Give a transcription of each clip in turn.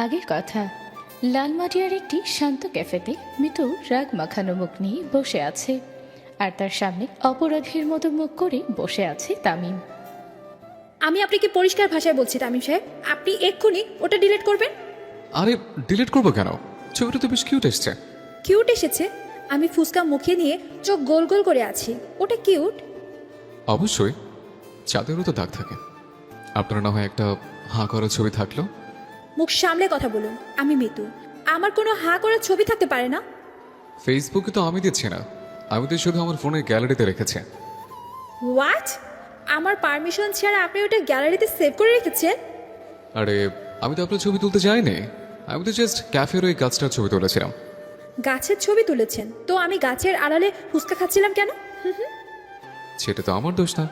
আগের কথা, লালমাটিয়ার একটি শান্ত ক্যাফেতে মিতু রাগ মাখানো মুখ নিয়ে বসে আছে, আর তার সামনে অপরাধীর মতো মুখ করে বসে আছে তামিম। আমি আপনাকে পরিষ্কার ভাষায় বলছি তামিম সাহেব, আপনি এক্ষুনি ওটা ডিলিট করবেন। আরে ডিলিট করবো কেন? ছবিটা তো বেশ কিউট এসছে। কিউট এসেছে? আমি ফুসকা মুখে নিয়ে চোখ গোল গোল করে আছি, ওটা কিউট? অবশ্যই, চাঁদেরও তো দাগ থাকে। আপনার না হয় একটা হাঁ করা ছবি থাকলো। মুখ সামলে কথা বলুন, আমি মিতু, আমার কোনো হাঁ করার ছবি থাকতে পারে না। ফেসবুকে তো আমি দিচ্ছি না, আমি তো শুধু আমার ফোনের গ্যালারিতে রেখেছি। হোয়াট? আমার পারমিশন ছাড়া আপনি ওটা গ্যালারিতে সেভ করে রেখেছেন? আরে আমি তো আপনার ছবি তুলতে যাইনি, আমি তো জাস্ট ক্যাফের ওই গাছটার ছবি তুলেছিলাম। গাছের ছবি তুলেছেন তো আমি গাছের আড়ালে ফুচকা খাচ্ছিলাম কেন? সেটা তো আমার দোষ না,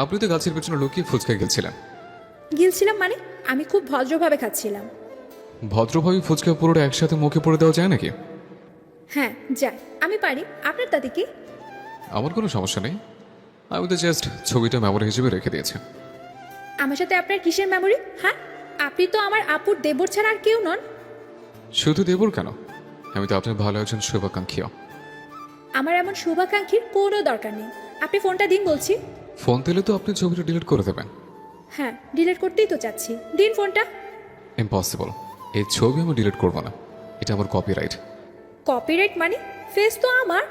আপনি তো গাছের পেছনে লুকিয়ে ফুচকা গেছিলেন। গিলছিলাম মানে? আমি খুব ভদ্রভাবে খাচ্ছিলাম। ভদ্রভাবে ফুচকা পুরোটা একসাথে মুখে পড়ে দেওয়া যায় নাকি? হ্যাঁ যাই, আমি পারি, আপনার তাতে কি? আমার কোনো সমস্যা নেই, আমি তো জাস্ট ছবিটা মেমোরি হিসেবে রেখে দিয়েছি। আমার সাথে আপনার কিসের মেমোরি? হ্যাঁ, আপনি তো আমার আপুর দেবর ছাড়া আর কেউ নন। শুধু দেবর কেন, আমি তো আপনার ভালো একজন শুভাকাঙ্ক্ষী। আমার এমন শুভাকাঙ্ক্ষীর কোনো দরকার নেই, আপনি ফোনটা দিন বলছি। ফোন দিলে তো আপনি ছবিটা ডিলিট করে দেবেন। হ্যাঁ, ডিলিট করতেই তো চাচ্ছি, দিন ফোনটা। ইম্পসিবল, এই ছবি আমি ডিলিট করবো না, এটা আমার কপিরাইট। কপিরাইট মানে? ফেস তো আমার।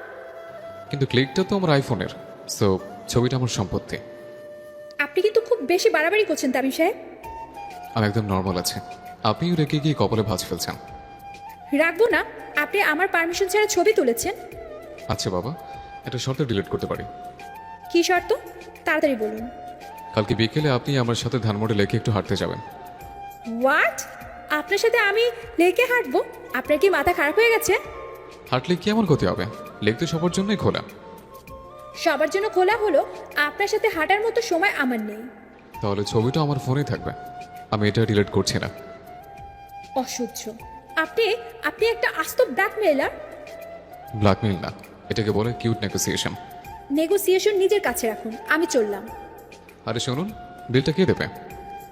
কিন্তু ক্লিকটা তো আমার আইফোনের, সো ছবিটা আমার সম্পত্তি। আপনি কিন্তু খুব বেশি বাড়াবাড়ি করছেন তামিম সাহেব। আমি একদম নর্মাল আছে, আপনিও রেখে গিয়ে কপালে ভাঁজ ফেলছেন। রাখবো না, আপনি আমার পারমিশন ছাড়া ছবি তুলেছেন। আচ্ছা বাবা, এটা শর্তে ডিলিট করতে পারি। কি শর্ত? তাড়াতাড়ি বলুন। কালকে বিকেলে আপনি আমার সাথে ধানমন্ডি লেকে একটু হাঁটতে যাবেন। হোয়াট? আপনার সাথে আমি লেকে হাঁটবো? আপনার কি মাথা খারাপ হয়ে গেছে? হাঁটলে কি এমন ক্ষতি হবে? লেক তো সবার জন্যই খোলা। সবার জন্য খোলা হলো, আপনার সাথে হাঁটার মতো সময় আমার নেই। তাহলে ছবিটা আমার ফোনেই থাকবে, আমি এটা ডিলিট করছি না। অসহ্য। আপনি আপনি একটা আস্ত ব্ল্যাকমেইলার। ব্ল্যাকমেইল না, এটাকে বলে কিউট নেগোসিয়েশন। নেগোসিয়েশন নিজের কাছে রাখুন, আমি চললাম। আরে শুনুন, বিলটা কে দেবে?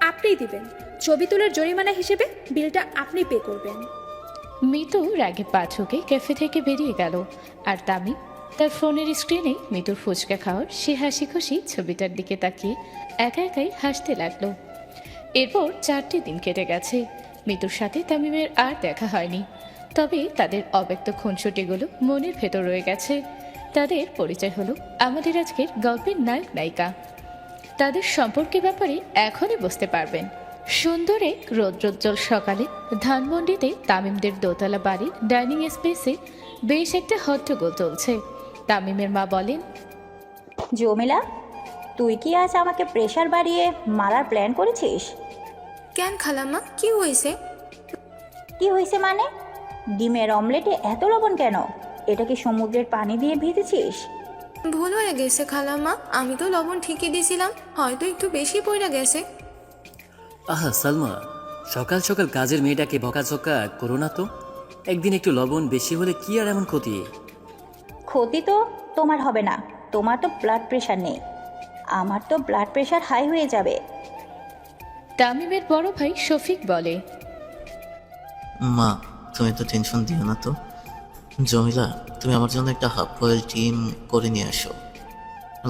আপনিই দিবেন, ছবি তোলার জরিমানা হিসেবে বিলটা আপনি পে করবেন। মিতু রাগে পা ঠুকে ক্যাফে থেকে বেরিয়ে গেল, আর তামিম তার ফোনের স্ক্রিনে মিতুর ফুচকা খাওয়ার সে হাসি খুশি ছবিটার দিকে তাকিয়ে একা একাই হাসতে লাগলো। এরপর 4টি দিন কেটে গেছে, মিতুর সাথে তামিমের আর দেখা হয়নি। তবে তাদের অব্যক্ত খুনসুটিগুলো মনের ভেতর রয়ে গেছে। তাদের পরিচয় হলো আমাদের আজকের গল্পের নায়ক নায়িকা। তাদের সম্পর্কের ব্যাপারে এখনই বুঝতে পারবেন। সুন্দর এক রৌদ্রোজ্জ্বল সকালে ধানমন্ডিতে তামিমদের দোতলা বাড়ির ডাইনিং স্পেসে বেশ একটা হট্টগোল চলছে। তামিমের মা বলেন, জমিলা, তুই কি আজ আমাকে প্রেশার বাড়িয়ে মারার প্ল্যান করেছিস? কেন খালাম্মা, কি হয়েছে? কি হয়েছে মানে? ডিমের অমলেটে এত লবণ কেন? এটা কি সমুদ্রের পানি দিয়ে ভিজেছিস? ভুল হয়ে গেছে খালাম্মা, আমি তো লবণ ঠিকই দিয়েছিলাম, হয়তো একটু বেশি পড়ে গেছে। আহা সালমা, সকাল সকাল কাজের মেয়েটাকে বকাঝকা করো না তো। একদিন একটু লবণ বেশি হলে কি আর এমন ক্ষতি? ক্ষতি তো তোমার হবে না, তোমার তো ব্লাড প্রেশার নেই, আমার তো ব্লাড প্রেশার হাই হয়ে যাবে। তামিমের বড় ভাই শফিক বলে, মা, তুমি তো টেনশন দিও না তো। জমিলা, তুমি আমার জন্য একটা হাফ বয়েল ডিম করে নিয়ে আসো,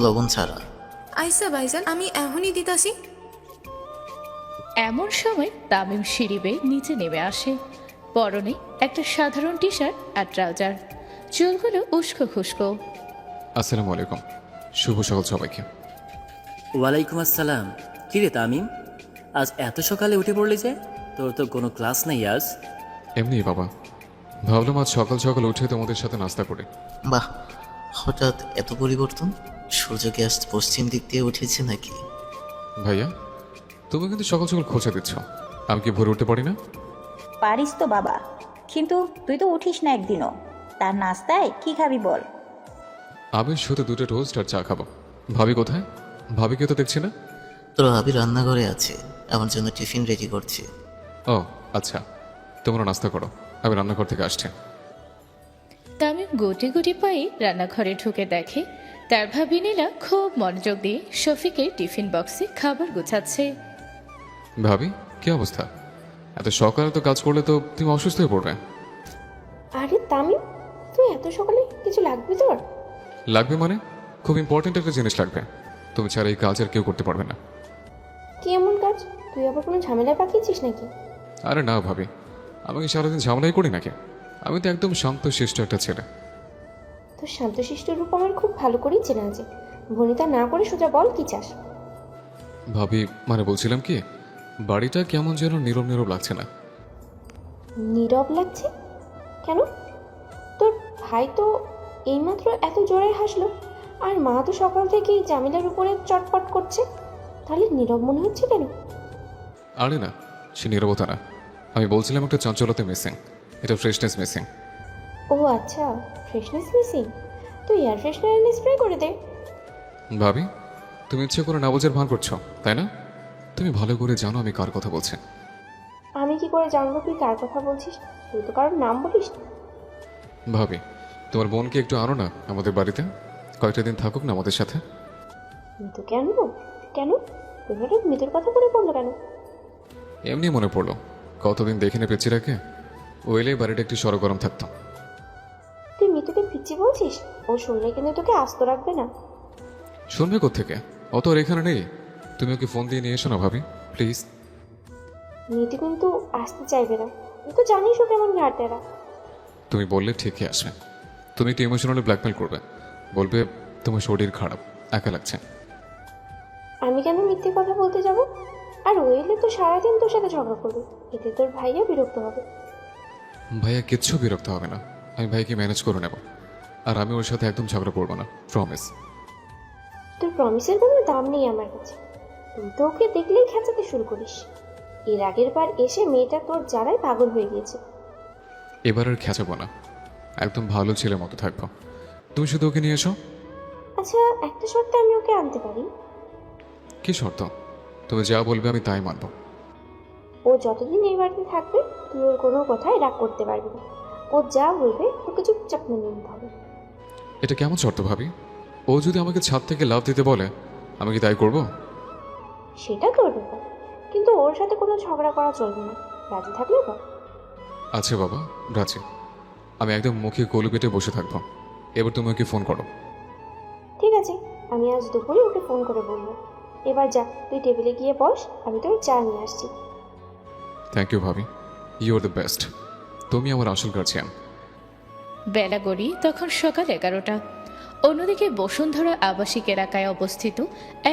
লবণ ছাড়া। আইসা ভাইজান, আমি এখনই দিতাছি। এমন সময় তামিম সিঁড়ি বেয়ে নিচে নেমে আসে। পরনে একটা সাধারণ টি শার্ট আর ট্রাউজার, চুলগুলো উস্কো খুস্কো। আসসালামু আলাইকুম, শুভ সকাল সবাইকে। ওয়ালাইকুম আসসালাম। কিরে তামিম, আজ এত সকালে উঠে পড়লি যে? তোর তো কোনো ক্লাস নেই আজ? এমনি বাবা, ভাবলাম আজ সকাল সকাল উঠে তোমাদের সাথে নাস্তা করে। বাহ, হঠাৎ এত পরিবর্তন? সূর্য কি আজ পশ্চিম দিক দিয়ে উঠেছে নাকি? ভাইয়া, তুমি কিন্তু সকাল সকাল খোঁচা দিচ্ছ, আমি কি ভোরে উঠতে পারি না? পারিস তো বাবা, কিন্তু তুই তো উঠিস না একদিনও। তার নাস্তায় কি খাবি বল? আমি শুধু 2টা টোস্ট আর চা খাবো। ভাবি কোথায়? ভাবিকে তো দেখছি না। তোর আবি রান্নাঘরে আছে, আমার জন্য টিফিন রেডি করছে। ও আচ্ছা, তোমরা নাস্তা করো, আমি রান্নাঘর থেকে আসছি। তামিম গুটি গুটি পায়ে রান্নাঘরে ঢুকে দেখে তার ভাবি নীলা খুব মনোযোগ দিয়ে শফিকের টিফিন বক্সে খাবার গুছাচ্ছে। ভাবি, কি অবস্থা? এত সকালে তো কাজ করলে তো তুমি অসুস্থ হয়ে পড়বে। আরে তামিম, তুই এত সকালে কিছু লাগবে তোর? লাগবে মানে? খুব ইম্পর্ট্যান্ট একটা জিনিস লাগবে। তুমি ছাড়া এই কাজ আর কেউ করতে পারবে না। কি এমন কাজ? তুই আবার কোনো ঝামেলায় পাকিয়েছিস নাকি? আরে না ভাবি, আমি কি সারাদিন ঝামেলাই করি নাকি? আমি তো একদম শান্ত শিষ্ট একটা ছেলে। তোর শান্তশিষ্ট রূপ আমার খুব ভালো করেই চেনা আছে। ভনিতা না করে সোজা বল কি চাস। ভাবি মানে বলছিলাম কি, বাড়িটা কেমন যেন নীরব নীরব লাগছে না? নীরব লাগছে কেন? তোর ভাই তো এইমাত্র এত জোরে হাসলো, আর মা তো সকাল থেকেই জামিলার উপরে চটপট করছে। তাহলে নীরব মনে হচ্ছে কেন? আরে না, সে নীরবতা না। আমি বলছিলাম একটা চঞ্চলতা মিসিং, এটা ফ্রেশনেস মিসিং। ও আচ্ছা, ফ্রেশনেস মিসিং। তুই এয়ার ফ্রেশনার এনে স্প্রে করে দে। ভাবি, তুমি ইচ্ছে করে না বোঝার ভান করছো তাই না? তুমি ভালো করে জানো আমি কার কথা বলছি। আমি কি করে জানবো তুই কার কথা বলছিস? তুই তো কারোর নাম বলিস না। ভাবি, তোমার বোনকে একটু আনো না আমাদের বাড়িতে, কয়েকটা দিন থাকুক না আমাদের সাথে। মিতু কেন? কেন তুই হঠাৎ মিতুর কথা মনে পড়লো কেন? এমনি মনে পড়লো, কতদিন দেখে নে পেঁচি রাখে, ও এলে বাড়িটা একটু সরগরম থাকতো। তুই মিতুকে পিচ্ছি বলছিস? ও শুনলে কিন্তু তোকে আস্ত রাখবে না। শুনবে কোত্থেকে? অত আর এখানে নেই। তুমি ওকে ফোন দিয়ে নিয়ে এসো না ভাবি, প্লিজ। মিতু কিন্তু আসতে চাইবে না। তুই তো জানিস ও কেমন ঘাটেরা। তুমি বললে ঠিকই আসবে। তুমি একটু ইমোশনালি ব্ল্যাকমেল করবে, বলবে তোমার শরীর খারাপ, একা লাগছে। আমি কেন মিথ্যে কথা বলতে যাব? আর ও এলে তো সারাদিন তোর সাথে ঝগড়া করবে, এতে তোর ভাইয়া বিরক্ত হবে। ভাইয়া কিচ্ছু বিরক্ত হবে না, আমি ভাইকে ম্যানেজ করে নেব। আর আমি ওর সাথে একদম ঝগড়া করবো না, প্রমিস। তোর প্রমিসের কোনো দাম নেই আমার কাছে। তুই তো ওকে দেখলেই খেঁচাতে শুরু করিস। এর আগের বার এসে মেয়েটা তোর জ্বালায় পাগল হয়ে গিয়েছে। এবার আর খেঁচাবো না, একদম ভালো ছেলের মতো থাকবো। তুমি শুধু ওকে নিয়ে এসো। আচ্ছা, একটা শর্তে আমি ওকে আনতে পারি। কি শর্ত? তুমি যা বলবে আমি তাই মানবো। ও যতদিন এই বাড়িতে থাকবে তুই ওর কোনো কথায় রাগ করতে পারবি না। ও যা বলবে তোকে চুপচাপ মেনে নিতে হবে। এটা কেমন শর্ত ভাবি? ও যদি আমাকে ছাদ থেকে লাফ দিতে বলে, আমি কি তাই করবো? সেটা তোর ব্যাপার, কিন্তু ওর সাথে কোনো ঝগড়া করা চলবে না। রাজি থাকলে বল। আচ্ছা বাবা, রাজি। আমি একদম মুখে কলু কেটে বসে থাকবো। এবার তুমি ওকে ফোন করো। ঠিক আছে, আমি আজ দুপুরে ওকে ফোন করে বলবো। এবার যা, তুই টেবিলে গিয়ে বস, আমি তোর চা নিয়ে আসছি। থ্যাংক ইউ ভাবি, ইউ আর দ্য বেস্ট। তুমি আমার আসল গার্জিয়ান। বেলা গড়িয়ে তখন সকাল 11টা। অন্যদিকে বসুন্ধরা আবাসিক এলাকায় অবস্থিত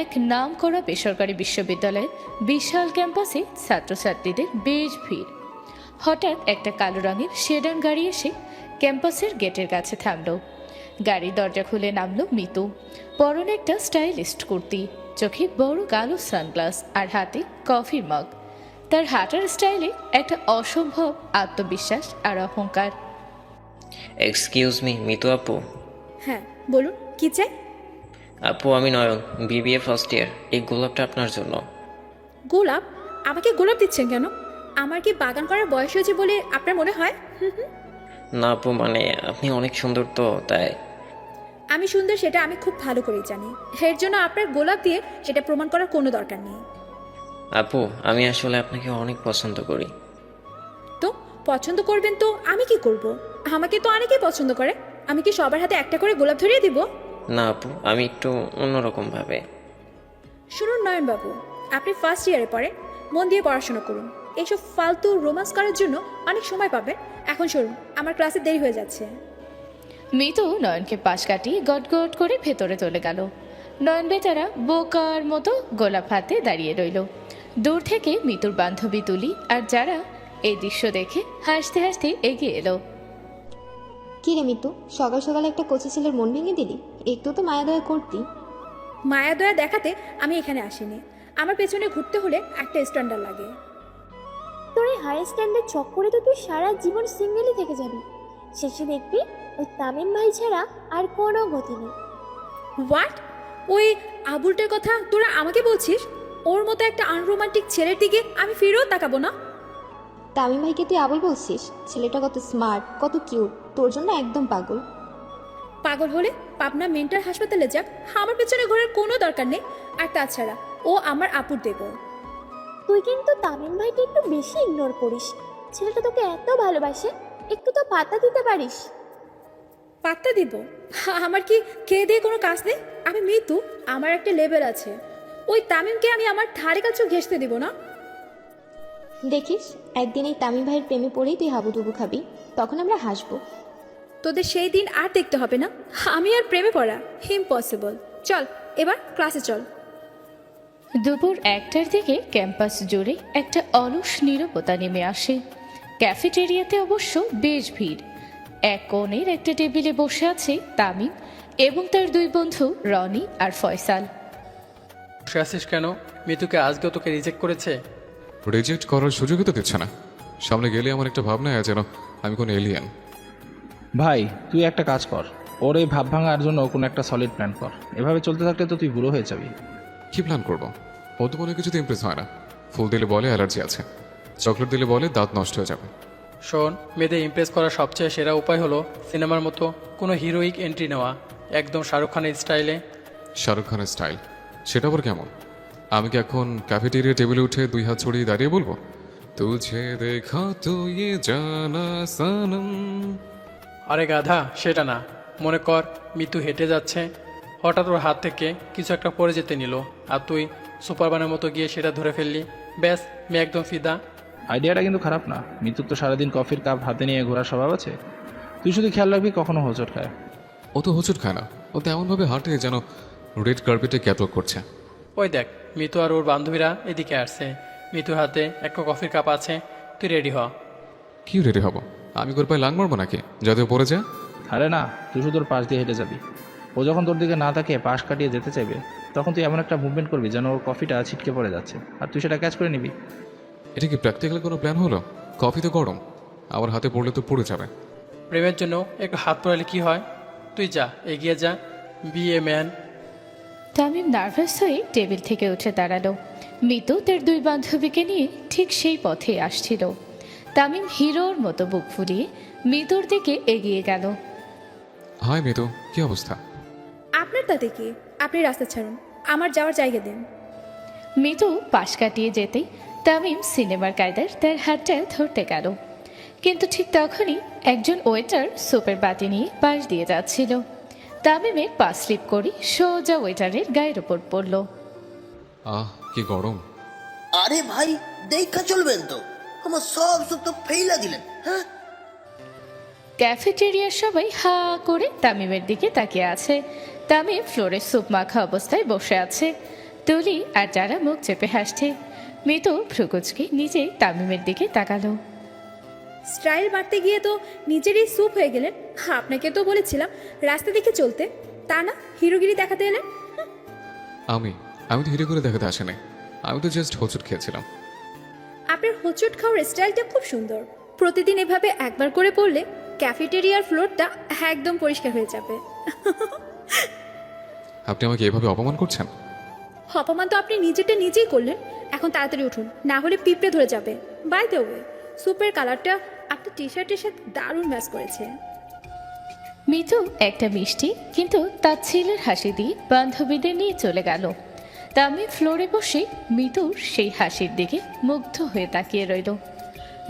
এক নামকরা বেসরকারি বিশ্ববিদ্যালয়ের বিশাল ক্যাম্পাসে ছাত্রছাত্রীদের বেশ ভিড়। হঠাৎ একটা কালো রঙের সেডান গাড়ি এসে ক্যাম্পাসের গেটের কাছে থামল। গাড়ির দরজা খুলে নামলো মিতু। পরনে একটা স্টাইলিস্ট কুর্তি, চোখে বড় কালো সানগ্লাস আর হাতে কফির মগ। তার হাঁটার স্টাইলে একটা অসম্ভব আত্মবিশ্বাস আর অহংকার। এক্সকিউজ মি, মিতু আপু। হ্যাঁ বলুন, কি চাই? আপু আমি নয়ন, বিবিএ ফার্স্ট ইয়ার। এই গোলাপটা আপনার জন্য। গোলাপ? আমাকে গোলাপ দিচ্ছেন কেন? আমার কি বাগান করার বয়স হয়েছে বলে আপনার মনে হয়? না আপু, মানে আপনি অনেক সুন্দর তো তাই। আমি সুন্দর সেটা আমি খুব ভালো করেই জানি। এর জন্য আপনার গোলাপ দিয়ে সেটা প্রমাণ করার কোনো দরকার নেই। আপু আমি আসলে আপনাকে অনেক পছন্দ করি। তো পছন্দ করবেন তো আমি কি করব? আমাকে তো অনেকেই পছন্দ করে। আমি কি সবার হাতে একটা করে গোলাপ ধরিয়ে দিব? না আপু, আমি একটু অন্যরকম ভাবে। শুনুন নয়নবাবু, আপনি ফার্স্ট ইয়ারে পড়ে, মন দিয়ে পড়াশোনা করুন। এইসব ফালতু রোমান্স করার জন্য অনেক সময় পাবেন। এখন শুনুন, আমার ক্লাসে দেরি হয়ে যাচ্ছে। মিতু নয়নকে পাশ কাটিয়ে গটগট করে ভেতরে চলে গেল। নয়ন বেচারা বোকার মতো গোলাপ হাতে দাঁড়িয়ে রইল। দূর থেকে মিতুর বান্ধবী তুলি আর যারা এই দৃশ্য দেখে হাসতে হাসতে এগিয়ে এলো। কি রে মিতু, সকাল সকাল একটা কচি ছেলের মন ভেঙে দিলি? একটু তো মায়া দয়া করতি। মায়া দয়া দেখাতে আমি এখানে আসিনি। আমার পেছনে ঘুরতে হলে একটা স্ট্যান্ডার্ড লাগে। তোর এই হাই স্ট্যান্ডার্ড চক্করে তো তুই সারা জীবন সিঙ্গেলই থেকে যাবি। শেষে দেখবি ওই তামিম ভাই ছাড়া আর কোনো গতি নেই। হোয়াট? ওই আবুলটার কথা তোরা আমাকে বলছিস? ওর মতো একটা আনরোমান্টিক ছেলের দিকে আমি ফিরেও তাকাবো না। তামিম ভাইকে তুই আবুল বলছিস? ছেলেটা কত স্মার্ট, কত কিউট, তোর জন্য একদম পাগল। পাগল হলে পাবনা মেন্টাল হাসপাতালে যাক, আমার পেছনে ঘোরার কোনো দরকার নেই। আর তাছাড়া ও আমার আপুর দেবো। তুই কিন্তু তামিম ভাইকে একটু বেশি ইগনোর করিস। ছেলেটা তোকে এত ভালোবাসে, একটু তো পাত্তা দিতে পারিস। পাত্তা দিব? আমার কি খেয়ে দিয়ে কোনো কাজ নেই? আমি মৃত্যু, আমার একটা লেভেল আছে। ওই তামিমকে আমি আমার ধারে কাছেও ঘেঁষতে দিব না। দেখিস, একদিন এই তামিম ভাইয়ের প্রেমে পড়েই তুই হাবুডুবু খাবি, তখন আমরা হাসবো। তোদের সেই দিন আর দেখতে হবে না। আমি আর প্রেমে পড়া ইম্পসিবল। চল এবার ক্লাসে চল। দুপুর 1টার দিকে ক্যাম্পাস জুড়ে একটা অলস নীরবতা নেমে আসে। ক্যাফেটেরিয়াতে অবশ্য বেশ ভিড়। এক কোণের একটা টেবিলে বসে আছে তামিম এবং তার দুই বন্ধু রনি আর ফয়সাল। বসে আছিস কেন? মিতুকে আজকেও তোকে রিজেক্ট করেছে? রিজেক্ট করার সুযোগই তো দিচ্ছে না। সামনে গেলে আমার একটা ভাবনা হয় যেন আমি কোনো এলিয়ান। ভাই তুই একটা কাজ কর, ওর এই ভাব ভাঙার জন্য কোনো একটা সলিড প্ল্যান কর। এভাবে চলতে থাকলে তো তুই বুড়ো হয়ে যাবি। কি প্ল্যান করবো? ও তো কোনো কিছুতে ইমপ্রেস হয় না। ফুল দিলে বলে অ্যালার্জি আছে, চকলেট দিলে বলে দাঁত নষ্ট হয়ে যাবে। শোন, মেয়েদের ইমপ্রেস করার সবচেয়ে সেরা উপায় হলো সিনেমার মতো কোনো হিরোইক এন্ট্রি নেওয়া, একদম শাহরুখ খানের স্টাইলে। শাহরুখ খানের স্টাইল? সেটা আবার কেমন? আমি কি এখন ক্যাফেটেরিয়া টেবিলে উঠে 2 হাত ছড়িয়ে দাঁড়িয়ে বলবো তুঝে দেখা তো ইয়ে জানা সনম? আরে গাধা, সেটা না। মনে কর মিতু হেঁটে যাচ্ছে, হঠাৎ ওর হাত থেকে কিছু একটা পড়ে যেতে নিল, আর তুই সুপারম্যানের মতো গিয়ে সেটা ধরে ফেললি। ব্যাস, মেয়ে একদম ফিদা। আইডিয়াটা কিন্তু খারাপ না। মিতুর তো সারাদিন কফির কাপ হাতে নিয়ে ঘোরার স্বভাব আছে। তুই শুধু খেয়াল রাখবি কখনো হোঁচট খায়। ও তো হোঁচট খায় না, ও তো এমনভাবে হাঁটে যেন রেড কার্পেটে ক্যাটওয়াক করছে। ওই দেখ, মিতু আর ওর বান্ধবীরা এদিকে আসছে। মিতুর হাতে একটা কফির কাপ আছে, তুই রেডি হ। কি রেডি হব? আমি তোর পায়ে লাং মারবো নাকি যাতে ও পড়ে যায়? আরে না, তুই শুধু তোর পাশ দিয়ে হেঁটে যাবি। ও যখন তোর দিকে না তাকিয়ে পাশ কাটিয়ে যেতে চাইবে, তখন তুই এমন একটা মুভমেন্ট করবি যেন ওর কফিটা ছিটকে পড়ে যাচ্ছে, আর তুই সেটা ক্যাচ করে নিবি। এটা কি প্র্যাকটিক্যাল কোনো প্ল্যান হলো? কফি তো গরম, আমার হাতে পড়লে তো পড়ে যাবে। প্রেমের জন্য একটু হাত পড়ালে কি হয়? তুই যা, এগিয়ে যা, be a man. Tamim nervous হয়ে টেবিল থেকে উঠে দাঁড়ালো। মিতু তার দুই বান্ধবীকে নিয়ে ঠিক সেই পথে আসছিল। তামিম হিরোর মতো বুক ফুলিয়ে মিতুর দিকে এগিয়ে গেল। হাই মিতু, কি অবস্থা? আপনার তাতে কি? আপনি রাস্তা ছাড়ুন, আমার যাওয়ার জায়গা দিন। মিতু পাশ কাটিয়ে যেতেই তামিম সিনেমার কায়দার তার হাতটা ধরতে গেল, কিন্তু ঠিক তখনই একজন ওয়েটার সুপের বাটি নিয়ে পাশ দিয়ে যাচ্ছিল। তামিমের পা স্লিপ করে সোজা ওয়েটারের গায়ের ওপর পড়ল। কি গরম! আরে ভাই, দেখা চলবেন তো, আমার সব সুপ তো ফেইলা দিলেন। হ্যাঁ, ক্যাফেটেরিয়ার সবাই হা করে তামিমের দিকে তাকিয়ে আছে। তামিম ফ্লোরে স্যুপ মাখা অবস্থায় বসে আছে। তুলি আর যারা মুখ চেপে হাসছে। মিতু ভ্রুকুচকে নিজে তামিমের দিকে তাকালো। স্টাইল বাড়তে গিয়ে তো নিজেরই স্যুপ হয়ে গেলেন। আপনাকে তো বলেছিলাম রাস্তা দেখে চলতে, তা না হিরোগিরি দেখাতে এলেন। আমি তো হিরো করে দেখাতে আসেনি, আমি তো জাস্ট হোঁচট খেয়েছিলাম। আপনার হোঁচট খাওয়ার স্টাইলটা খুব সুন্দর। প্রতিদিন এভাবে একবার করে পড়লে ক্যাফেটেরিয়ার ফ্লোরটা একদম পরিষ্কার হয়ে যাবে। আপনি আমাকে এভাবে অপমান করছেন? অপমান তো আপনি নিজেরটা নিজেই করলেন। এখন তাড়াতাড়ি উঠুন, না হলে পিঁপড়ে ধরে যাবে। বাই দ্য ওয়ে, স্যুপের কালারটা আপনার টি শার্টের সাথে দারুণ ম্যাচ করেছে। মিতু একটা মিষ্টি কিন্তু তার ছেলের হাসি দিয়ে বান্ধবীদের নিয়ে চলে গেল। তামিম ফ্লোরে বসে মিতুর সেই হাসির দিকে মুগ্ধ হয়ে তাকিয়ে রইল।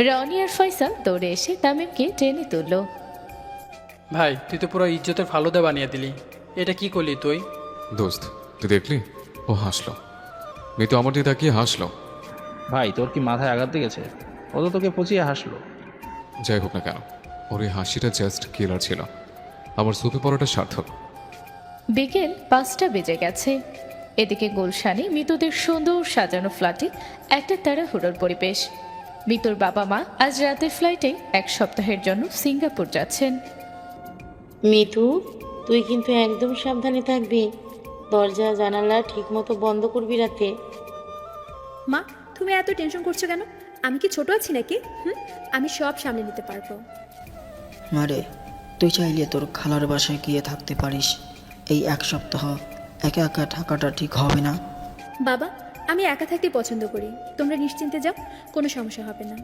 রনি আর ফয়সাল দৌড়ে এসে তামিমকে টেনে তুলল। ভাই, তুই তো পুরো ইজ্জতের ফালুদা বানিয়ে দিলি। এটা কি করলি তুই? দোস্ত, তুই দেখলি ও হাসলো। মিতু আমার দিকে তাকিয়ে হাসলো। ভাই তোর কি মাথায় আঘাত লেগেছে? ও তো তোকে পচিয়ে হাসলো। যাই হোক না কেন, ওর এই হাসিটা জাস্ট কিলার ছিল। আমার সুপে পড়াটা সার্থক। বিকেল 5টা বেজে গেছে। এদিকে গুলশানে মিতুদের সুন্দর সাজানো ফ্ল্যাটে একটা তাড়াহুড়োর পরিবেশ। মিতুর বাবা মা আজ রাতের ফ্লাইটে 1 সপ্তাহের জন্য সিঙ্গাপুর যাচ্ছেন। মিতু, তুই কিন্তু একদম সাবধানে থাকবি। দরজা জানালা ঠিক মতো বন্ধ করবি রাতে। মা, তুমি এত টেনশন করছো কেন? আমি কি ছোট আছি নাকি? আমি সব সামলে নিতে পারবো। মারে, তুই চাইলে তোর খালার বাসায় গিয়ে থাকতে পারিস। এই 1 সপ্তাহ একা একা থাকাটা ঠিক হবে না। বাবা, আমি একা থাকতে পছন্দ করি। তোমরা নিশ্চিন্তে যাও, কোনো সমস্যা হবে না।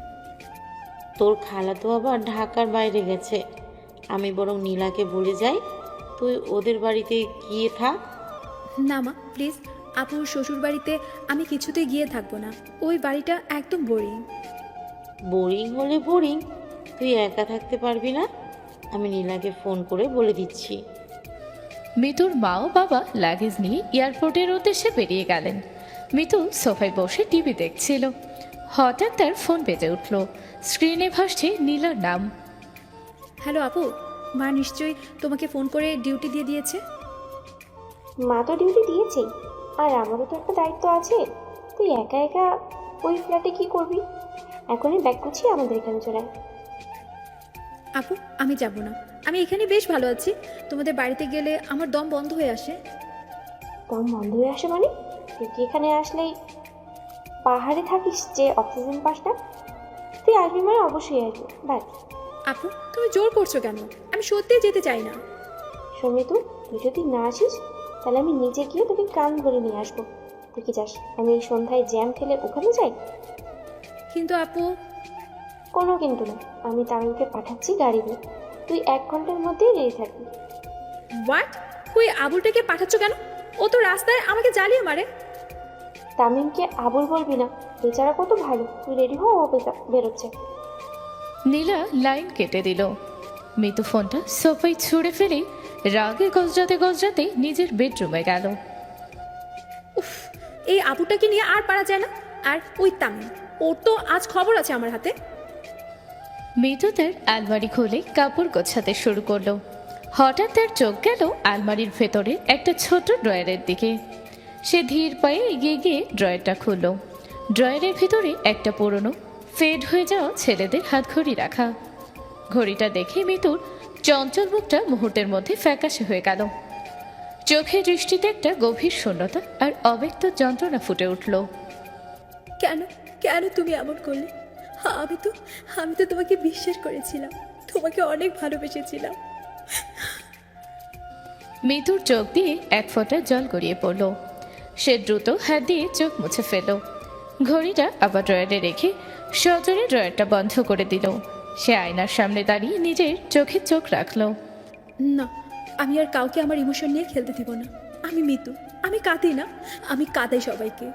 তোর খালা তো আবার ঢাকার বাইরে গেছে। আমি বরং নীলাকে বলে যাই, তুই ওদের বাড়িতে গিয়ে থাক। না মা, প্লিজ, আপুর শ্বশুর বাড়িতে আমি কিছুতেই গিয়ে থাকবো না। ওই বাড়িটা একদম বোরিং। বোরিং হলে বোরিং, তুই একা থাকতে পারবি না। আমি নীলাকে ফোন করে বলে দিচ্ছি। মিতুর মা ও বাবা লাগেজ নিয়ে এয়ারপোর্টের উদ্দেশ্যে বেরিয়ে গেলেন। মিতু সোফায় বসে টিভি দেখছিল। হঠাৎ তার ফোন বেজে উঠল। স্ক্রিনে ভাসছে নীলার নাম। হ্যালো আপু, মা নিশ্চয়ই তোমাকে ফোন করে ডিউটি দিয়ে দিয়েছে। মা তো ডিউটি দিয়েছেই, আর আমারও তো একটা দায়িত্ব আছে। তুই একা একা ওই ফ্ল্যাটে কি করবি? এখনই ব্যাগ গুছিয়ে আমাদের এখানে চলে আয়। আপু আমি যাব না, আমি এখানে বেশ ভালো আছি। তোমাদের বাড়িতে গেলে আমার দম বন্ধ হয়ে আসে। দম বন্ধ হয়ে আসে মানে? তুই কি এখানে আসলেই পাহাড়ে থাকিস যে অক্সিজেন পাস না? তুই আসবি মানে অবশ্যই আসবি, বাই। আপু তুমি জোর করছো কেন? আমি সত্যিই যেতে চাই না। শোনে তুই যদি না আসিস তাহলে আমি নিজে গিয়ে তোকে কান ধরে নিয়ে আসবো। তুই কি চাস আমি এই সন্ধ্যায় জ্যাম ঠেলে ওখানে যাই? কিন্তু আপু। কোনো কিন্তু না, আমি তামিমকে পাঠাচ্ছি গাড়ি দিয়ে। তুই 1 ঘন্টার মধ্যেই রেডি থাকবি। হোয়াট? ওই আবুলটাকে পাঠাচ্ছ কেন? ও তো রাস্তায় আমাকে জ্বালিয়ে মারে। তামিমকে আবুল বলবি না, বেচারা কত ভালো। তুই রেডি হও, ও বেরোচ্ছে। নীলা লাইন কেটে দিল। মিতু ফোনটা সোফায় ছুঁড়ে ফেলে রাগে গজরাতে গজরাতে নিজের বেডরুমে গেল। উফ, এই আবুটাকে নিয়ে আর পারা যায় না। আর ওই তামিম, ওর তো আজ খবর আছে আমার হাতে। মিতু তার আলমারি খুলে কাপড় গোছাতে শুরু করলো। হঠাৎ তার চোখ গেল আলমারির ভেতরে একটা ছোট ড্রয়ারের দিকে। সে ধীর পায়ে এগিয়ে গিয়ে ড্রয়ারটা খুলল। ড্রয়ারের ভিতরে একটা পুরনো ফেড হয়ে যাওয়া ছেলেদের হাতঘড়ি রাখা। ঘড়িটা দেখে মিতুর চঞ্চল মুখটা মুহূর্তের মধ্যে ফ্যাকাশে হয়ে গেল। চোখের দৃষ্টিতে একটা গভীর শূন্যতা আর অব্যক্ত যন্ত্রণা ফুটে উঠল। কেন কেন তুমি এমন করলে? আমি তো তোমাকে বিশ্বাস করেছিলাম, তোমাকে অনেক ভালোবেসেছিলাম। মিতুর চোখ দিয়ে এক ফোঁটা জল গড়িয়ে পড়ল। সে দ্রুত হাত দিয়ে চোখ মুছে ফেলল। ঘড়িটা আবার ড্রয়ারে রেখে সজোরে ড্রয়ারটা বন্ধ করে দিল। সে আয়নার সামনে দাঁড়িয়ে নিজের চোখে চোখ রাখল। না, আমি আর কাউকে আমার ইমোশন নিয়ে খেলতে দিব না। আমি মিতু, আমি কাঁদি না, আমি কাঁদাই সবাইকে।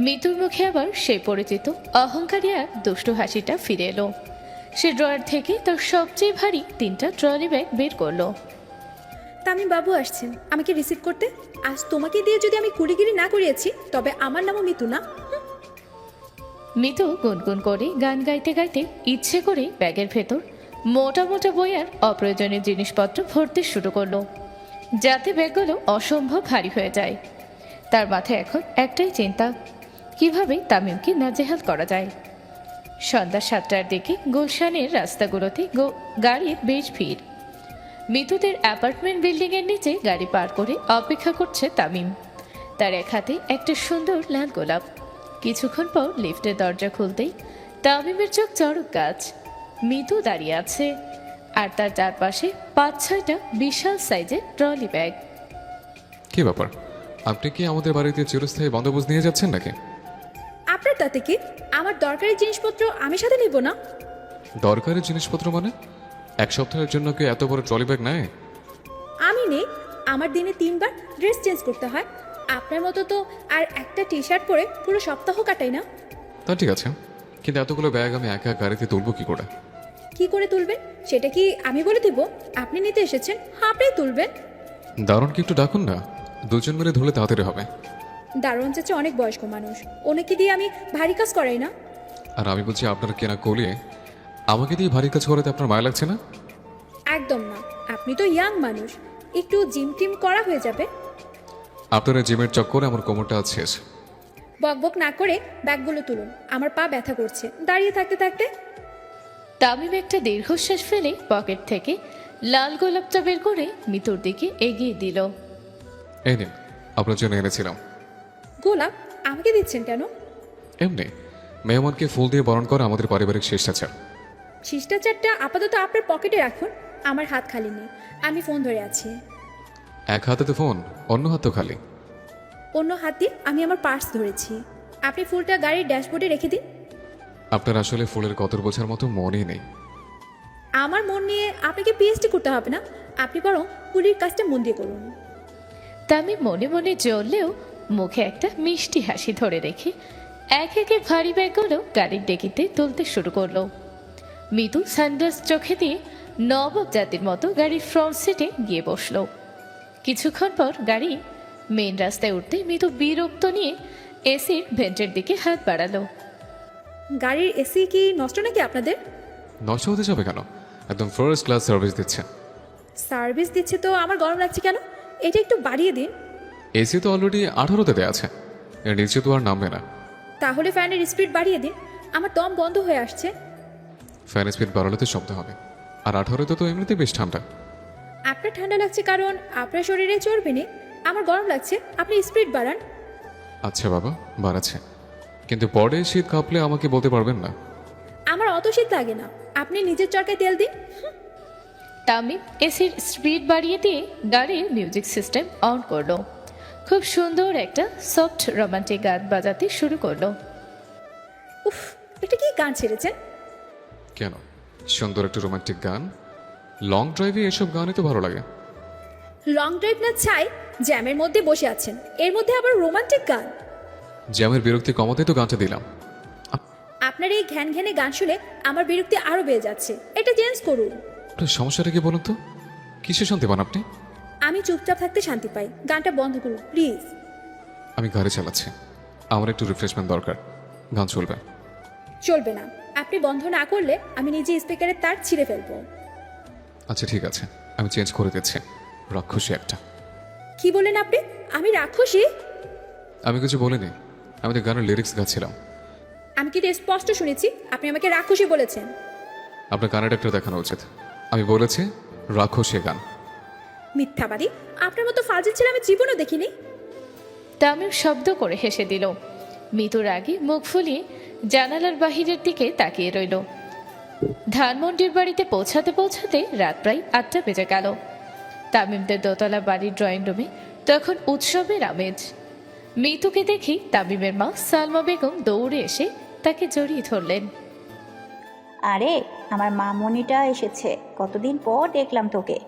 মিতুর মুখে আবার সেই পরিচিত অহংকারী এক দুষ্টু হাসিটা ফিরে এলো। সে ড্রয়ার থেকে তার সবচেয়ে ভারী 3টা ট্রলি ব্যাগ বের করলো। তামিম বাবু আসছেন আমাকে রিসিভ করতে। আজ তোমাকে দিয়ে যদি আমি কুড়িগিরি না করিয়েছি তবে আমার নামও মিতু না। মিতু গুনগুন করে গান গাইতে গাইতে ইচ্ছে করে ব্যাগের ভেতর মোটা মোটা বই আর অপ্রয়োজনীয় জিনিসপত্র ভরতে শুরু করলো, যাতে ব্যাগগুলো অসম্ভব ভারী হয়ে যায়। তার মাথায় এখন একটাই চিন্তা, কিভাবে তামিমকে নাজেহাল করা যায়। সন্ধ্যা 7টার দিকে গুলশানের রাস্তাগুলোতে গাড়ির বেশ ভিড়। মিতুদের অ্যাপার্টমেন্ট বিল্ডিংয়ের নিচে গাড়ি পার করে অপেক্ষা করছে তামিম। তার এক হাতে একটা সুন্দর লাল গোলাপ। কিছুক্ষণ পর লিফটের দরজা খুলতেই তামিমের চোখ চড়ক গাছ। মিতু দাঁড়িয়ে আছে, আর তার চারপাশে 5-6টা বিশাল সাইজের ট্রলি ব্যাগ। কি ব্যাপার, আপনি কি আমাদের বাড়িতে চিরস্থায়ী বন্দোবস্ত নিয়ে যাচ্ছেন নাকি? আপনার তাতে কি? আমার দরকারি জিনিসপত্র আমি সাথে নিব না। দরকারি জিনিসপত্র মানে? 1 সপ্তাহের জন্য কি এত বড় ট্রলি ব্যাগ নেয়? আমি নেই, আমার দিনে 3বার ড্রেস চেঞ্জ করতে হয়। আপনার মতো তো আর একটা টি শার্ট পরে পুরো সপ্তাহ কাটাই না। তা ঠিক আছে, কিন্তু এতগুলো ব্যাগ আমি একা গাড়িতে তুলবো কি করে? কি করে তুলবেন সেটা কি আমি বলে দিব? আপনি নিতে এসেছেন, আপনিই তুলবেন। দারুণ কি একটু ডাকুন না, দুজন মিলে ধরলে তাড়াতাড়ি হবে। দারোয়ান চাচা অনেক বয়স্ক মানুষ, ওনাকে দিয়ে আমি ভারী কাজ করাই না। আর আমি বলছি আপনার কেনা কলিয়ে আমাকে দিয়ে ভারী কাজ করাতে আপনার মায়া লাগছে না? একদম না, আপনি তো ইয়াং মানুষ, একটু জিম টিম করা হয়ে যাবে। আপনার জিমের চক্করে আমার কোমরটা আজ শেষ। বকবক না করে ব্যাগগুলো তুলুন, আমার পা ব্যথা করছে দাঁড়িয়ে থাকতে থাকতে। তামিম একটা দীর্ঘশ্বাস ফেলে পকেট থেকে লাল গোলাপটা বের করে মিতুর দিকে এগিয়ে দিল। এই নিন, আপনার জন্য এনেছিলাম। গোলাপ আমাকে দিচ্ছেন কেন? এমনি মেহমানকে ফুল দিয়ে বরণ করা আমাদের পারিবারিক শিষ্টাচার। শিষ্টাচারটা আপাতত আপনার পকেটে রাখুন, আমার হাত খালি নেই, আমি ফোন ধরে আছি। এক হাতে তো ফোন, অন্য হাত তো খালি। অন্য হাত দিয়ে আমি আমার পার্স ধরেছি। আপনি ফুলটা গাড়ির ড্যাশবোর্ডে রেখে দিন। আপনার আসলে ফুলের কদর বোঝার মতো মনই নেই। আমার মন নিয়ে আপনাকে পিএইচডি করতে হবে না, আপনি বরং কুলির কাজটা মন দিয়ে করুন। তামিম মনে মনে জ্বললেও মুখে একটা মিষ্টি হাসি ধরে রেখে এক একে ভারী ব্যাগগুলো গাড়ির ডেকিতে তুলতে শুরু করলো। মিতু সানগ্লাস চোখে দিয়ে নবাব জাতির মতো গাড়ির ফ্রন্ট সিটে গিয়ে বসলো। কিছুক্ষণ পর গাড়ি মেন রাস্তায় উঠতে মিতু বিরক্ত নিয়ে এসির ভেন্টের দিকে হাত বাড়ালো। গাড়ির এসি কি নষ্ট নাকি আপনাদের? নষ্ট হতে যাবে কেন? একদম ফার্স্ট ক্লাস সার্ভিস দিচ্ছে। সার্ভিস দিচ্ছে তো আমার গরম লাগছে কেন? এটা একটু বাড়িয়ে দিন। এসি তো অলরেডি 18তে দেওয়া আছে, এর নিচে তো আর নামবে না। তাহলে ফ্যানের স্পিড বাড়িয়ে দিন, আমার দম বন্ধ হয়ে আসছে। ফ্যান স্পিড বাড়ালে তো শব্দ হবে, আর 18তে তো এমনিতেই বেশ ঠান্ডা। আপনার ঠান্ডা লাগছে কারণ আপনার শরীরে চর্বি নেই, আমার গরম লাগছে, আপনি স্পিড বাড়ান। আচ্ছা বাবা, বাড়াচ্ছে, কিন্তু পরে শীত কাঁপলে আমাকে বলতে পারবেন না। আমার অত শীত লাগে না, আপনি নিজের চরকায় তেল দিন। তামিম এসির স্পিড বাড়িয়ে দিয়ে গাড়ির মিউজিক সিস্টেম অন করলো। খুব সুন্দর একটা সফট রোমান্টিক গান বাজাতে শুরু করলো। উফ, এটা কি গান ছেড়েছেন? কেন, সুন্দর একটা রোমান্টিক গান। লং ড্রাইভে এসব গানই তো ভালো লাগে। লং ড্রাইভ না চাই, জ্যামের মধ্যে বসে আছেন, এর মধ্যে আবার রোমান্টিক গান। জ্যামের বিরক্তি কমাতে তো গানটা দিলাম। আপনার এই ঘ্যান ঘ্যানে গান শুনে আমার বিরক্তি আরো বেড়ে যাচ্ছে, এটা চেঞ্জ করুন। আপনার সমস্যাটা কি বলুন তো? কিসে শান্তি পান আপনি? আমি চুপচাপ থাকতে শান্তি পাই, গানটা বন্ধ করুন প্লিজ। আমি গাড়ি চালাচ্ছি, আমার একটু রিফ্রেশমেন্ট দরকার, গান চলবে? চলবে না, আপনি বন্ধ না করলে আমি নিজে স্পিকারের তার ছিঁড়ে ফেলবো। আচ্ছা ঠিক আছে, আমি চেঞ্জ করে দিচ্ছি। রাক্ষসী একটা। কি বলেন আপনি? আমি রাক্ষসী? আমি কিছু বলিনি, আমি তো গানের লিরিক্স গাচ্ছিলাম। আমি কি স্পষ্ট শুনেছি আপনি আমাকে রাক্ষসী বলেছেন? আপনার গানের একটা দেখানো উচিত। আমি বলেছি রাক্ষসী গান। মিথ্যাবাদী, আপনার মতো ফাজিল ছেলে আমি জীবনও দেখিনি। তামিম শব্দ করে হেসে দিল। মিতুর আগে মুখ ফুলিয়ে জানালার বাহিরের দিকে তাকিয়ে রইল। ধানমন্ডির বাড়িতে পৌঁছাতে পৌঁছাতে রাত প্রায় 8টা বেজে গেল। তামিমদের দোতলা বাড়ির ড্রয়িং রুমে তখন উৎসবের আমেজ। মিতুকে দেখি তামিমের মা সালমা বেগম দৌড়ে এসে তাকে জড়িয়ে ধরলেন। আরে আমার মামনিটা এসেছে, কতদিন পর দেখলাম তোকে।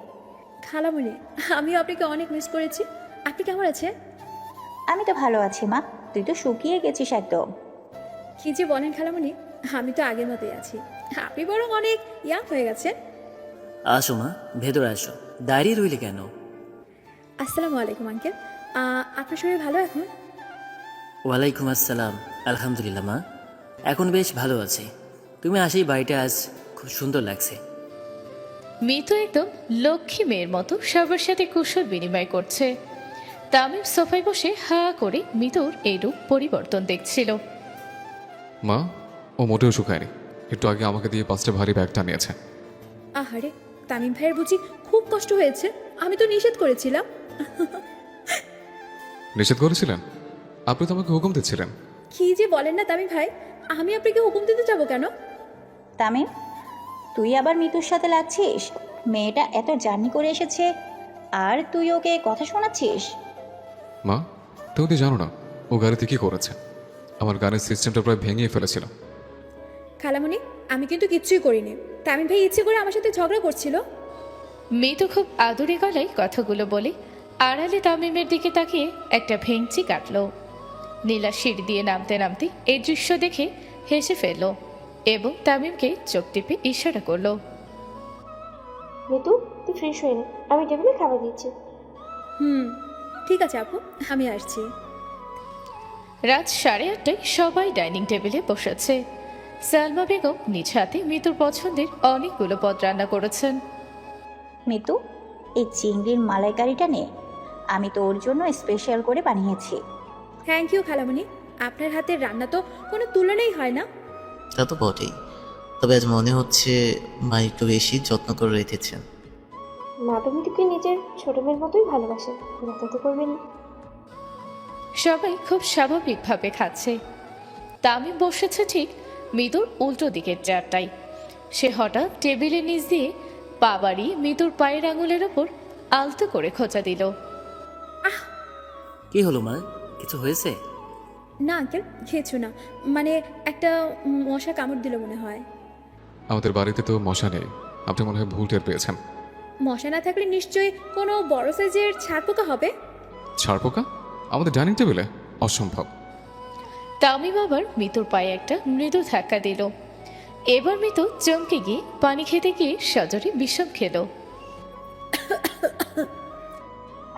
খালামণি, আমিও আপনাকে অনেক মিস করেছি। আপনি কেমন আছেন? আমি তো ভালো আছি মা, তুই তো শুকিয়ে গেছিস একদম। কি যে বলেন খালামণি, আমি তো আগের মতোই আছি, আপনি বরং অনেক ইয়াং হয়ে গেছেন। আসো মা, ভেতরে আসো, দাঁড়িয়ে রইলে কেন? আসসালামু আলাইকুম আঙ্কেল, আপনার শরীর ভালো এখন? ওয়ালাইকুম আসসালাম, আলহামদুলিল্লাহ মা, এখন বেশ ভালো আছি। তুমি আসেই বাড়িটা আজ খুব সুন্দর লাগছে। মিতু একদম লক্ষ্মী মেয়ের মতো সবার সাথে কুশল বিনিময় করছে। তামিম সোফায় বসে হা করে মিতুর এইরূপ পরিবর্তন দেখছিল। মা, ও মোটেও শুকায়নি, একটু আগে আমাকে দিয়ে 5টা ভারী ব্যাগ টানিয়েছে। আহারে, তামিম ভাইয়ের বুঝি খুব কষ্ট হয়েছে? আমি তো নিষেধ করেছিলাম। নিষেধ করেছিলেন? আপনি তো আমাকে হুকুম দিচ্ছিলেন। কি যে বলেন না তামিম ভাই, আমি আপনাকে হুকুম দিতে যাবো কেন? তামিম, তুই আবার মিতুর সাথে লাগছিস? মেয়েটা এত জার্নি করে এসেছে আর তুই ওকে কথা শোনাচ্ছিস? মা, তুমি তো জানো না ও গাড়িতে কি করেছে। আমার গানের সিস্টেমটা প্রায় ভেঙে ফেলেছিল। খালামণি, আমি কিন্তু কিচ্ছুই করিনি, তামিম ভাই ইচ্ছে করে আমার সাথে ঝগড়া করছিল। মিতু খুব আদুরে গলায় কথাগুলো বলে আড়ালে তামিমের দিকে তাকিয়ে একটা ভেঙচি কাটল। নীলা সিঁড়ি দিয়ে নামতে নামতে এই দৃশ্য দেখে হেসে ফেলল এবং তামিমকে চোখ টিপে ইশারা করলো। মিতু, তুই ফ্রেশ হয়ে নে, আমি টেবিলে খাবার দিচ্ছি। ঠিক আছে আপু, আমি আসছি। রাত 8:30টায় সবাই ডাইনিং টেবিলে বসেছে। সালমা বেগম নিজ হাতে মিতুর পছন্দের অনেকগুলো পদ রান্না করেছেন। মিতু, এই চিংড়ির মালাইকারিটা নে, আমি তোর জন্য স্পেশাল করে বানিয়েছি। থ্যাংক ইউ খালামণি, আপনার হাতের রান্না তো কোনো তুলনাই হয় না। তা তো বটেই, তবে আজ মনে হচ্ছে মা একটু বেশি যত্ন করে রেখেছেন। মা তো মিতুকে নিজের ছোট মেয়ের মতোই ভালোবাসেন, যত্ন তো করবেন। সবাই খুব স্বাভাবিকভাবে খাচ্ছে। তামিম বসেছে ঠিক মিতুর উল্টো দিকের চেয়ারটায়। সে হঠাৎ টেবিলের নিচ দিয়ে পা বাড়িয়ে মিতুর পায়ের আঙুলের ওপর আলতো করে খোঁচা দিল। কি হলো মা, কিছু হয়েছে? না আঙ্কেল, খেয়েছো না, মানে একটা মশা কামড় দিল মনে হয়। আমাদের বাড়িতে তো মশা নেই, আপনি মনে হয় ভুল টের পেয়েছেন। মশা না থাকলে নিশ্চয়ই কোনো বড় সাইজের ছাড়পোকা হবে। ছাড়পোকা আমাদের ডাইনিং টেবিলে? অসম্ভব। তামিম আবার মিতুর পায়ে একটা মৃদু ধাক্কা দিল। এবার মিতু চমকে গিয়ে পানি খেতে গিয়ে সজরে বিষম খেলো।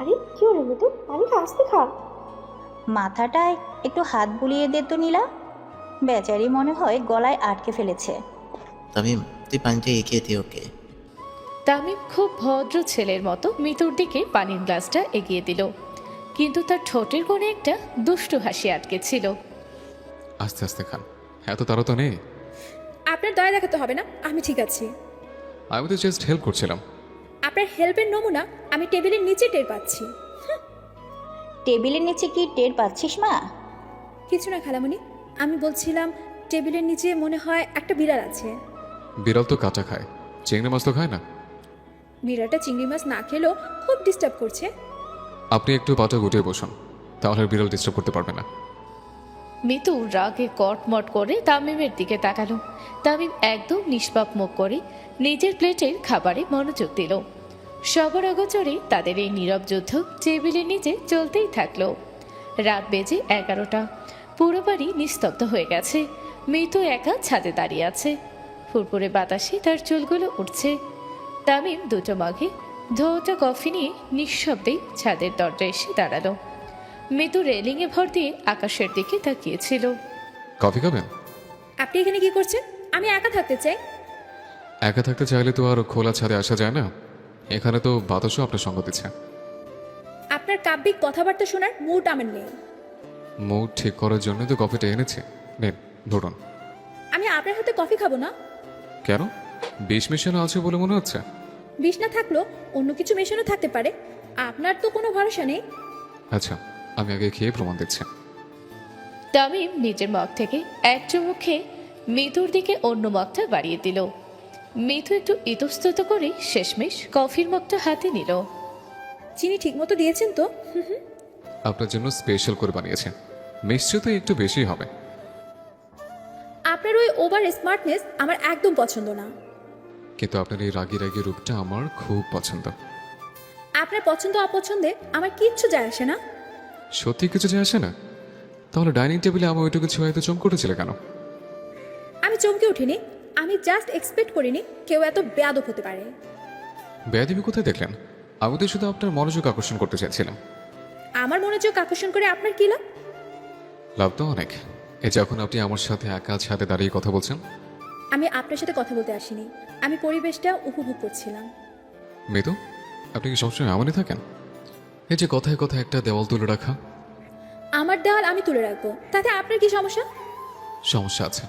আরে কি হলো মিতু, পানিটা আস্তে খা। মাথাটায় একটু হাত বুলিয়ে দে তো নীলা, বেচারি মনে হয় গলায় আটকে ফেলেছে। তামিম, তুই পানিটা এগিয়ে দে ওকে। তামিম খুব ভদ্র ছেলের মতো মিতুর দিকে পানির গ্লাসটা এগিয়ে দিল, কিন্তু তার ঠোঁটের কোণে একটা দুষ্টু হাসি আটকে ছিল। আস্তে আস্তে খান, এত তারা তো নেই। আপনার দয়া দেখাতে হবে না, আমি ঠিক আছি। আমি তো জাস্ট হেল্প করছিলাম। আপনার হেল্পের নমুনা আমি টেবিলের নিচে টের পাচ্ছি। টেবিলের নিচে কি টের পাচ্ছিস মা? কিছু না খালামণি, আমি বলছিলাম টেবিলের নিচে মনে হয় একটা বিড়াল আছে। বিড়াল তো কাঁচা খায়, চিংড়ি মাছ তো খায় না। বিড়ালটা চিংড়ি মাছ না খেলেও খুব ডিস্টার্ব করছে। আপনি একটু পাটা গুটিয়ে বসুন, তাহলে আর বিড়াল ডিস্টার্ব করতে পারবে না। মিতু রাগে কটমট করে তামিমের দিকে তাকালো। তামিম একদম নিষ্পাপ মুখ করে নিজের প্লেটের খাবারে মনোযোগ দিল। সবার অগোচরে তাদের এই নীরব যুদ্ধ টেবিলের নিচে চলতেই থাকলো। রাত বেজে 11টা, পুরো বাড়ি নিস্তব্ধ হয়ে গেছে। মিতু একা ছাদে দাঁড়িয়ে আছে, ফুরফুরে বাতাসে তার চুলগুলো উঠছে। তামিম দুটো মগে ধোঁটা কফি নিয়ে নিঃশব্দেই ছাদের দরজায় এসে দাঁড়ালো। মিতু রেলিংয়ে ভর দিয়ে আকাশের দিকে তাকিয়েছিল। কফি খাবেন? আপনি এখানে কি করছেন? আমি একা থাকতে চাই। একা থাকতে চাইলে তো আর খোলা ছাদে আসা যায় না, এখানে তো বাতাসও আপনার সঙ্গ দিচ্ছে। আপনার কাব্যিক কথাবার্তা শোনার মুড আমার নেই। মুড ঠিক করার জন্য তো কফিটা এনেছে, নেন ধরুন। আমি আপনার হাতে কফি খাবো না। কেন? বিষ মেশানো আছে বলে মনে হচ্ছে? বিষ না থাকলেও অন্য কিছু মেশানো থাকতে পারে, আপনার তো কোনো ভরসা নেই। আচ্ছা, আমি আগে খেয়ে প্রমাণ দিচ্ছি। তামিম নিজের মগ থেকে এক চুমুক খেয়ে মিতুর দিকে অন্য মগটা বাড়িয়ে দিল। মিতু একটু ইতস্তত করে শেষমেশ কফির মগটা হাতে নিল। চিনি ঠিক মতো দিয়েছেন তো? আপনার জন্য স্পেশাল করে বানিয়েছে, মিষ্টি তো একটু বেশি হবে। আপনার ওই ওভার স্মার্টনেস আমার একদম পছন্দ না। কিন্তু আপনার এই রাগি রাগি রূপটা আমার খুব পছন্দ। আপনার পছন্দ অপছন্দে আমার কিচ্ছু যায় আসে না। সত্যি কিছু যায় আসে না? তাহলে ডাইনিং টেবিলে আমার ওইটুকু ছোঁয়া এত চমকে উঠেছিল কেন? আমি চমকে উঠিনি, আমি জাস্ট এক্সপেক্ট করিনি কেউ এত বেয়াদব হতে পারে। বেয়াদবি কোথায় দেখলেন? আমি তো শুধু আপনার মনোযোগ আকর্ষণ করতে চাইছিলাম। আমার মনোযোগ আকর্ষণ করে আপনার কি লাভ? লাভ তো অনেক, এই যে এখন আপনি আমার সাথে একা ছাদে দাঁড়িয়ে কথা বলছেন। আমি আপনার সাথে কথা বলতে আসিনি, আমি পরিবেশটা উপভোগ করছিলাম। মিতু, আপনি কি সবসময় এমনই থাকেন? এই যে কথায় কথায় একটা দেওয়াল তুলে রাখা। আমার দেওয়াল আমি তুলে রাখবো, তাতে আপনার কি সমস্যা? সমস্যা আছে,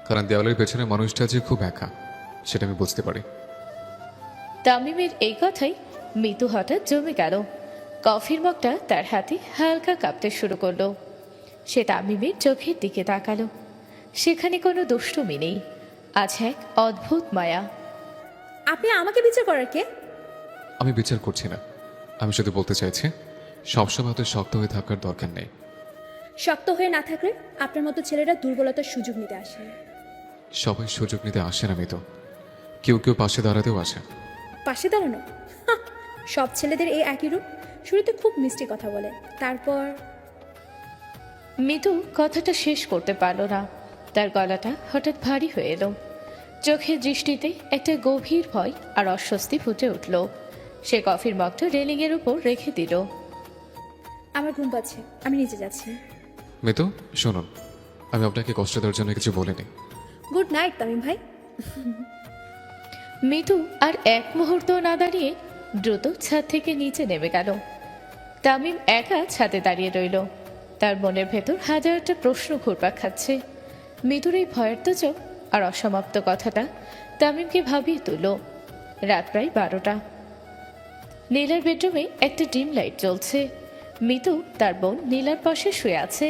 কারণ দেওয়ালের পেছনে মানুষটা যে খুব একা, সেটা আমি বুঝতে পারি। তামিমের এই কথাই মিতু হঠাৎ জমে গেল। কফির মগটা তার হাতে হালকা কাঁপতে শুরু করলো। সে তামিমের চোখের দিকে তাকালো। সেখানে কোনো দুষ্টুমি নেই, আছে এক অদ্ভুত মায়া। আপনি আমাকে বিচার করার কে? আমি বিচার করছি না, আমি শুধু বলতে চাইছি সবসময় তো শক্ত হয়ে থাকার দরকার নেই। শক্ত হয়ে না থাকলে আপনার মতো ছেলেরা দুর্বলতার সুযোগ নিতে আসে। সবাই সুযোগ নিতে আসে না মিতু, কেউ কেউ পাশে দাঁড়াতেও আসে। পাশে দাঁড়ানো? হাহ, সব ছেলেদের এই একই রূপ। শুরুতে খুব মিষ্টি কথা বলে, তারপর। মিতু কথাটা শেষ করতে পারল না। তার গলাটা হঠাৎ ভারী হয়ে এলো। চোখের দৃষ্টিতে একটা গভীর ভয় আর অস্বস্তি ফুটে উঠল। সে কফির মগটা রেলিংয়ের উপর রেখে দিল। আমার ঘুম পাচ্ছে, আমি নিচে যাচ্ছি। মিতু শুনুন, আমি আপনাকে কষ্ট দেওয়ার জন্য কিছু বলিনি। গুড নাইট তামিম ভাই। মিতু আর এক মুহূর্ত না দাঁড়িয়ে দ্রুত ছাদ থেকে নিচে নেমে গেল। তামিম একা ছাদে দাঁড়িয়ে রইল। তার মনের ভেতর হাজারটা প্রশ্ন ঘুরপাক খাচ্ছে। মিতুর এই ভয়ার্ত চোখ আর অসমাপ্ত কথাটা তামিমকে ভাবিয়ে তুলল। রাত প্রায় 12টা। নীলার বেডরুমে একটা ডিম লাইট জ্বলছে। মিতু তার বোন নীলার পাশে শুয়ে আছে।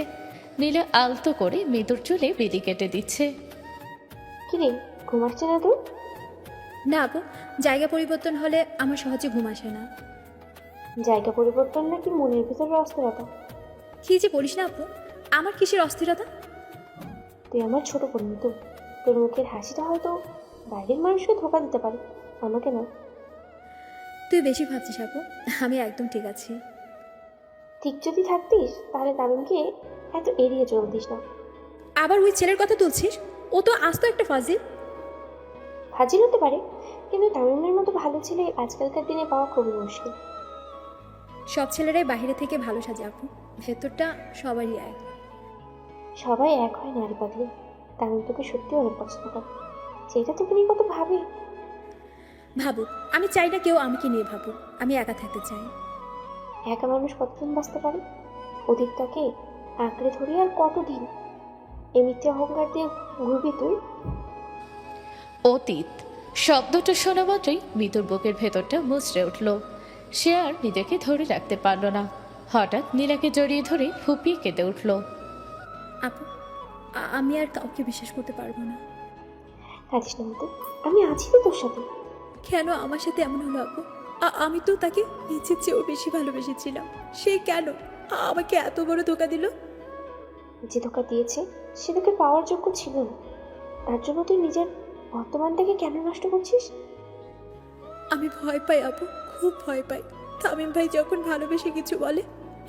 নীলা আলতো করে মিতুর চুলে বিলি কেটে দিচ্ছে। কিরে, ঘুম আসছে না তোর? না আপু, জায়গা পরিবর্তন হলে আমার সহজে ঘুম আসে না। জায়গা পরিবর্তন নাকি মনের ভিতরে অস্থিরতা? কি যে বলিস না আপু, আমার কিসের অস্থিরতা? তুই আমার ছোট বোন মিতু, তোর মুখের হাসিটা হয়তো বাইরের মানুষকে ধোকা দিতে পারে, আমাকে না। তুই বেশি ভাবছিস আপু, আমি একদম ঠিক আছি। ঠিক যদি থাকতিস তাহলে তামিমকে এত এড়িয়ে চলতিস না। আবার ওই ছেলের কথা তুলছিস? ও তো আস্ত একটা ফাজিল। ফাজিল হতে পারে, কিন্তু তামিমের মতো ভালো ছেলে আজকালকার দিনে পাওয়া খুবই মুশকিল। সব ছেলেরাই বাইরে থেকে ভালো সাজে আপু, ভেতরটা সবারই এক। সবাই এক হয় নারী পাগলি। তামিম তোকে সত্যি অনেক পছন্দ করে, যেটা তোকে নিয়ে কত ভাবে। ভাবুক, আমি চাই না কেউ আমাকে নিয়ে ভাবুক, আমি একা থাকতে চাই। একা মানুষ কতদিন বাঁচতে পারে? অতীতটাকে আঁকড়ে ধরে আর কতদিন এই মিথ্যে অহংকার দিয়ে ঘুরবি তুই? অতীত শব্দটা শোনা মাত্রই মিতুর বুকের ভেতরটা মুচড়ে উঠল। সে আর নিজেকে ধরে রাখতে পারল না। হঠাৎ নীলাকে জড়িয়ে ধরে ফুপিয়ে কেঁদে উঠল। আপু, আমি আর কাউকে বিশ্বাস করতে পারবো না। কাঁদিস না মিতু, আমি আছি তো তোর সাথে। কেন আমার সাথে এমন হলো আপু? আমি তো তাকে নিজের চেয়েও বেশি ভালোবেসেছিলাম। সে কেন আমাকে এত বড় ধোকা দিল? যে ধোকা দিয়েছে সে তোকে পাওয়ার যোগ্য ছিল না, তার জন্য তুই নিজের বর্তমানটাকে কেন নষ্ট করছিস? আমি ভয় পাই আপু, খুব ভয় পাই। তামিম ভাই যখন ভালোবেসে কিছু বলে,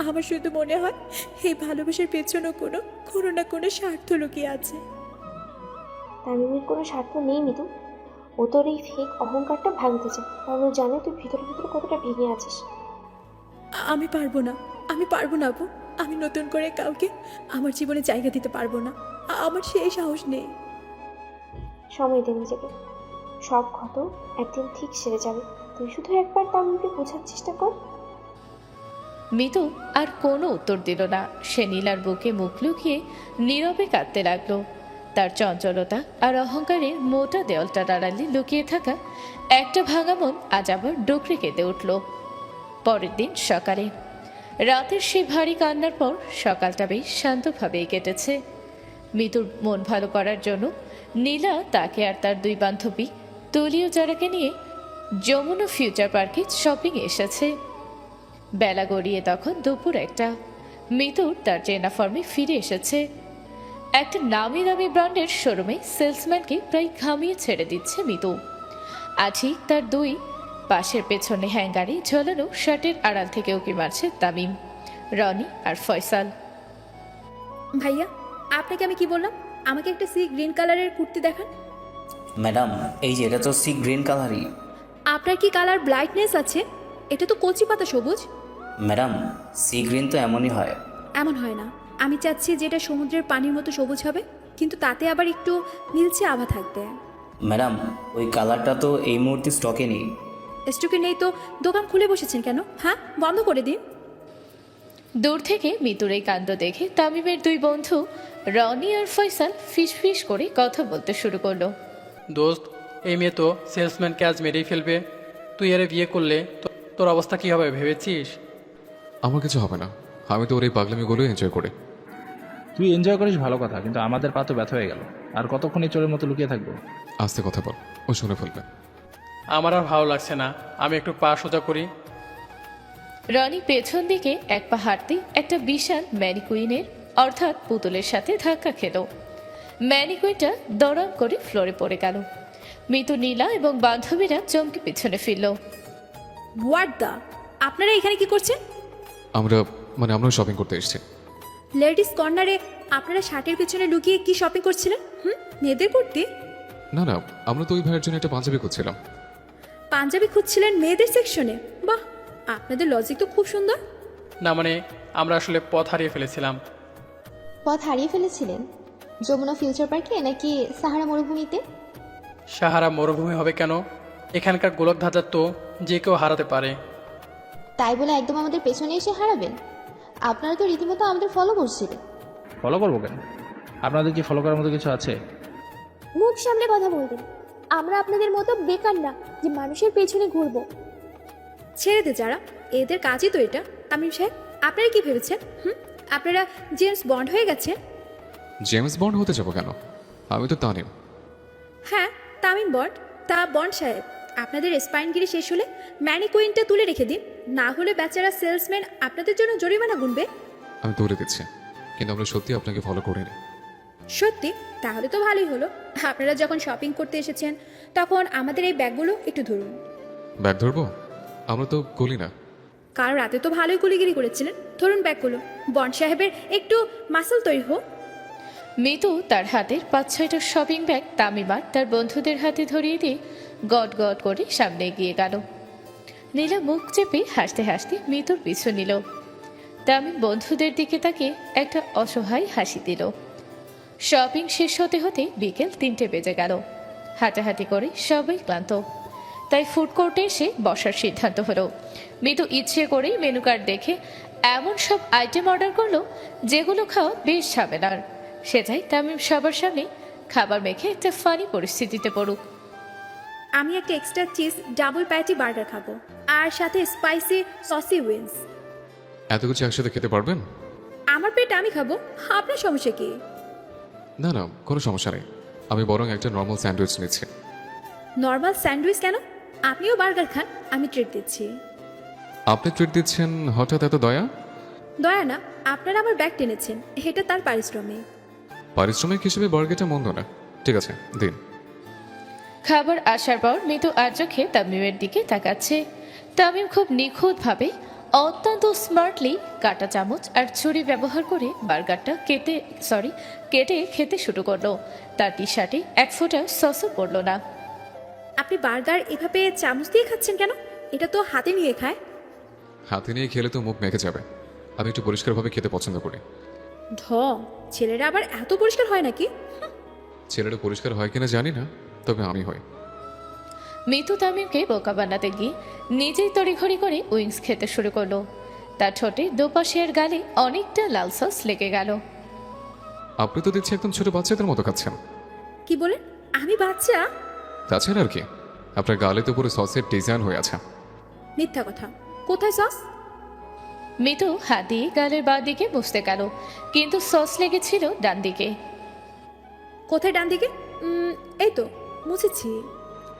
আমার শুধু মনে হয় এই ভালোবাসার পেছনেও কোনো না কোনো স্বার্থ লুকিয়ে আছে। তামিমের কোনো স্বার্থ নেই মিতু। ও তোর এই ফেক অহংকারটা ভাঙতে চায়, কারণ ও জানে তুই ভিতরে ভিতরে কতটা ভেঙে আছিস। আমি পারবো না আপু। আমি নতুন করে কাউকে আমার জীবনে জায়গা দিতে পারবো না। আমার সেই সাহস নেই। সময় দে নিজেকে, সব ক্ষত একদিন ঠিক সেরে যাবে। তুই শুধু একবার তামিমকে বোঝার চেষ্টা কর। মিতু আর কোনো উত্তর দিল না। সে নীলার বুকে মুখ লুকিয়ে নীরবে কাঁদতে লাগলো। তার চঞ্চলতা আর অহংকারের মোটা দেওয়ালটা দাঁড়ালে লুকিয়ে থাকা একটা ভাঙা মন আজ আবার ডুকরে কেঁদে উঠল। পরের দিন সকালে রাতের সেই ভারী কান্নার পর সকালটা বেশ শান্তভাবেই কেটেছে। মিতুর মন ভালো করার জন্য নীলা তাকে আর তার দুই বান্ধবী তুলি ও যারাকে নিয়ে যমুনা ফিউচার পার্কে শপিংয়ে এসেছে। বেলা গড়িয়ে তখন দুপুর একটা। মিতুর তার চেনা ফর্মে ফিরে এসেছে। একটা নামি দামি ব্র্যান্ডের শোরুমে সেলসম্যানকে প্রায় ঘামিয়ে ছেড়ে দিচ্ছে মিতু। আজই তার দুই পাশের পেছনে হ্যাঙ্গারে ঝোলানো শার্টের আড়াল থেকে উঁকি মারছে তামিম, রনি আর ফয়সাল। ভাইয়া, আপনাকে আমি কি বললাম? আমাকে একটা সি গ্রিন কালারের কুর্তি দেখান। ম্যাডাম, এই যে এটা তো সি গ্রিন কালারই। আপনার কি কালার ব্রাইটনেস আছে? এটা তো কচি পাতা সবুজ। ম্যাডাম, সি গ্রিন তো এমনই হয়। এমন হয় না, আমি চাচ্ছি যেটা সমুদ্রের পানির মতো সবুজ হবে, কিন্তু তাতে আবার একটু নীলচে আভা থাকবে। ম্যাডাম, ওই কালারটা তো এই মুহূর্তে স্টকে নেই। স্টকে নেই তো দোকান খুলে বসেছেন কেন? হ্যাঁ, বন্ধ করে দিন। দূর থেকে মিতুর এই কাণ্ড দেখে তামিমের দুই বন্ধু রনি আর ফয়সাল ফিসফিস করে কথা বলতে শুরু করলো। দোস্ত, এই মেয়ে তো সেলসম্যানকে আজ মেরেই ফেলবে। তুই এর বিয়ে করলে তোর অবস্থা কী হবে ভেবেছিস? আমার কিছু হবে না, আমি তো ওর এই পাগলামিগুলো এনজয় করে। তুই এনজয় করিস ভালো কথা, কিন্তু আমাদের পা তো ব্যথা হয়ে গেল। আর কতক্ষণ এই চোরের মতো লুকিয়ে থাকবো? আস্তে কথা বল, ও শুনে ফেলবে। আমার আর ভালো লাগছে না, আমি একটু পা সোজা করি। রনি পেছন দিকে এক পা হাঁটতে একটা বিশাল ম্যানিকুইনের অর্থাৎ পুতুলের সাথে ধাক্কা খেল। ম্যানিকুইনটা দড়াম করে ফ্লোরে পড়ে গেল। মিতু, নীলা এবং বান্ধবীরা চমকে পিছনে ফিরল। হোয়াট দা, আপনারা এখানে কি করছেন? আমরা শপিং করতে এসেছি। লেডিস কর্নারে আপনারা শার্টের পিছনে লুকিয়ে কি শপিং করছিলেন? মেয়েদের কুর্তি? না, আমরা তো ওই ভাইয়ের জন্য একটা পাঞ্জাবি খুঁজছিলাম। পাঞ্জাবি খুঁজছিলেন মেয়েদের সেকশনে? বাহ, আপনাদের লজিক তো খুব সুন্দর। না মানে, আমরা আসলে পথ হারিয়ে ফেলেছিলাম। পথ হারিয়ে ফেলেছিলেন? যমুনা ফিউচার পার্কে নাকি সাহারা মরুভূমিতে? সাহারা মরুভূমি হবে কেন? এখানকার গোলক ধাঁধার তো যে কেউ হারাতে পারে। তাই বলে একদম আমাদের পেছনে এসে হারাবেন? আপনারা তো রীতিমতো আমাদের ফলো করছিলেন। ফলো করবো কেন? আপনাদের কি ফলো করার মতো কিছু আছে? মুখ সামনে কথা বলবেন। আমরা আপনাদের মতো বেকার না যে মানুষের পেছনে ঘুরবো। ছেড়ে দে যারা, এদের কাজই তো এটা। তামিম সাহেব, আপনারা কি ভেবেছেন আপনারা জেমস বন্ড হয়ে গেছেন? জেমস বন্ড হতে যাবো কেন? আমি তো তামিম। হ্যাঁ, তামিম বন্ড। তা বন্ড সাহেব, আপনাদের স্পাইনগিরি শেষ হলে ম্যানিকুইনটা তুলে রেখে দিন, না হলে বেচারা সেলসম্যান আপনাদের জন্য জরিমানা গুনবে। আমি তুলে দিচ্ছি, কিন্তু আমরা সত্যি আপনাকে ফলো করিনি। সত্যি? তাহলে তো ভালোই হলো। আপনারা যখন শপিং করতে এসেছেন তখন আমাদের এই ব্যাগগুলো একটু ধরুন। ব্যাগ ধরবো? আমরা তো গলি না। কাল রাতে তো ভালোই গুলিগিরি করেছিলেন। ধরুন ব্যাগগুলো, বন্ড সাহেবের একটু মাসল তৈরি হোক। মিতু তার হাতের 5-6টা শপিং ব্যাগ তামিমার তার বন্ধুদের হাতে ধরিয়ে দিয়ে গট গট করে সামনে এগিয়ে গেল। নীলা মুখ চেপে হাসতে হাসতে মিতুর পিছু নিল। তামিম বন্ধুদের দিকে তাকিয়ে একটা অসহায় হাসি দিল। শপিং শেষ হতে হতে বিকেল 3টে বেজে গেল। হাঁটাহাঁটি করে সবাই ক্লান্ত, তাই ফুড কোর্টে এসে বসার সিদ্ধান্ত হলো। মিতু ইচ্ছে করেই মেনু কার্ড দেখে এমন সব আইটেম অর্ডার করলো যেগুলো খাওয়া বেশ ঝামেলার। সে চাই তামিম সবার সামনে খাবার মেখে একটা ফানি পরিস্থিতিতে পড়ুক। আমি একটা extra cheese double patty burger খাবো, আর সাথে স্পাইসি সসি উইংস। এত কিছু একসাথে খেতে পারবেন? আমার পেট আমি খাবো, আপনার সমস্যা কি? না না, কোনো সমস্যা নেই। আমি বরং একটা নর্মাল স্যান্ডউইচ নিচ্ছি। নর্মাল স্যান্ডউইচ কেন? আপনিও বার্গার খান, আমি ট্রিট দিচ্ছি। আপনি ট্রিট দিচ্ছেন হঠাৎ, এত দয়া? দয়া না, আপনারা আমার ব্যাগ টেনেছেন, এটা তার পারিশ্রমিক। পারিশ্রমিক হিসেবে বার্গারটা মন্দ না, ঠিক আছে দিন। খাবার আসার পর মিতু আর চোখে তামিমের দিকে তাকাচ্ছে। তামিম খুব নিখুঁতভাবে অত্যন্ত স্মার্টলি কাঁটা চামচ আর ছুরি ব্যবহার করে বার্গারটা কেটে খেতে শুরু করলো। তার টি শার্টে এক ফোঁটা সসও পড়লো না। আপনি বার্গার এভাবে চামচ দিয়ে খাচ্ছেন কেন? এটা তো হাতে নিয়ে খায়। হাতে নিয়ে খেলে তো মুখ মেখে যাবে। আমি একটু পরিষ্কারভাবে খেতে পছন্দ করি। ছেলেরা আবার এত পরিষ্কার হয় নাকি? ছেলেটা পরিষ্কার হয় কিনা জানি না, তবে আমি হই। মিতু তামিমকে বোকা বানাতে গিয়ে নিজেই তড়িঘড়ি করে উইংস খেতে শুরু করলো। তার ঠোঁটে দুপাশে আর গালে অনেকটা লাল সস লেগে গেল। আপনি তো দেখছি একদম ছোট বাচ্চাদের মতো খাচ্ছেন। কি বলেন? আমি বাচ্চা? তাছাড়া আর কি, আপনার গালে তো পুরো সসের ডিজাইন হয়ে আছে। মিথ্যা কথা। কোথায় সস? মিতু হাত দিয়ে গালের বাঁ দিকে বসতে গেল, কিন্তু সস লেগেছিল ডান দিকে। কোথায় ডান দিকে? এই তো মুছেছি।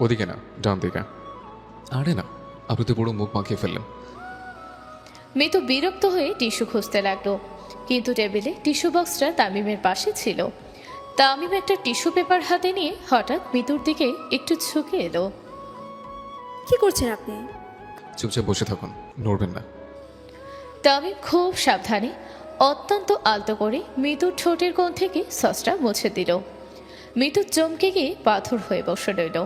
ওদিকে না, ডান দিকে। আরে না, আপনি তো পুরো মুখ মাখিয়ে ফেললেন। মিতু বিরক্ত হয়ে টিস্যু খুঁজতে লাগলো, কিন্তু টেবিলে টিস্যু বক্সটা তামিমের পাশে ছিল। তামিম একটা টিস্যু পেপার হাতে নিয়ে হঠাৎ মিতুর দিকে একটু ঝুঁকে এলো। কি করছেন আপনি? চুপচাপ বসে থাকুন, নড়বেন না। তামিম খুব সাবধানে অত্যন্ত আলতো করে মিতুর ঠোঁটের কোণ থেকে সসটা মুছে দিল। মিতু চমকে গিয়ে পাথর হয়ে বসে রইল।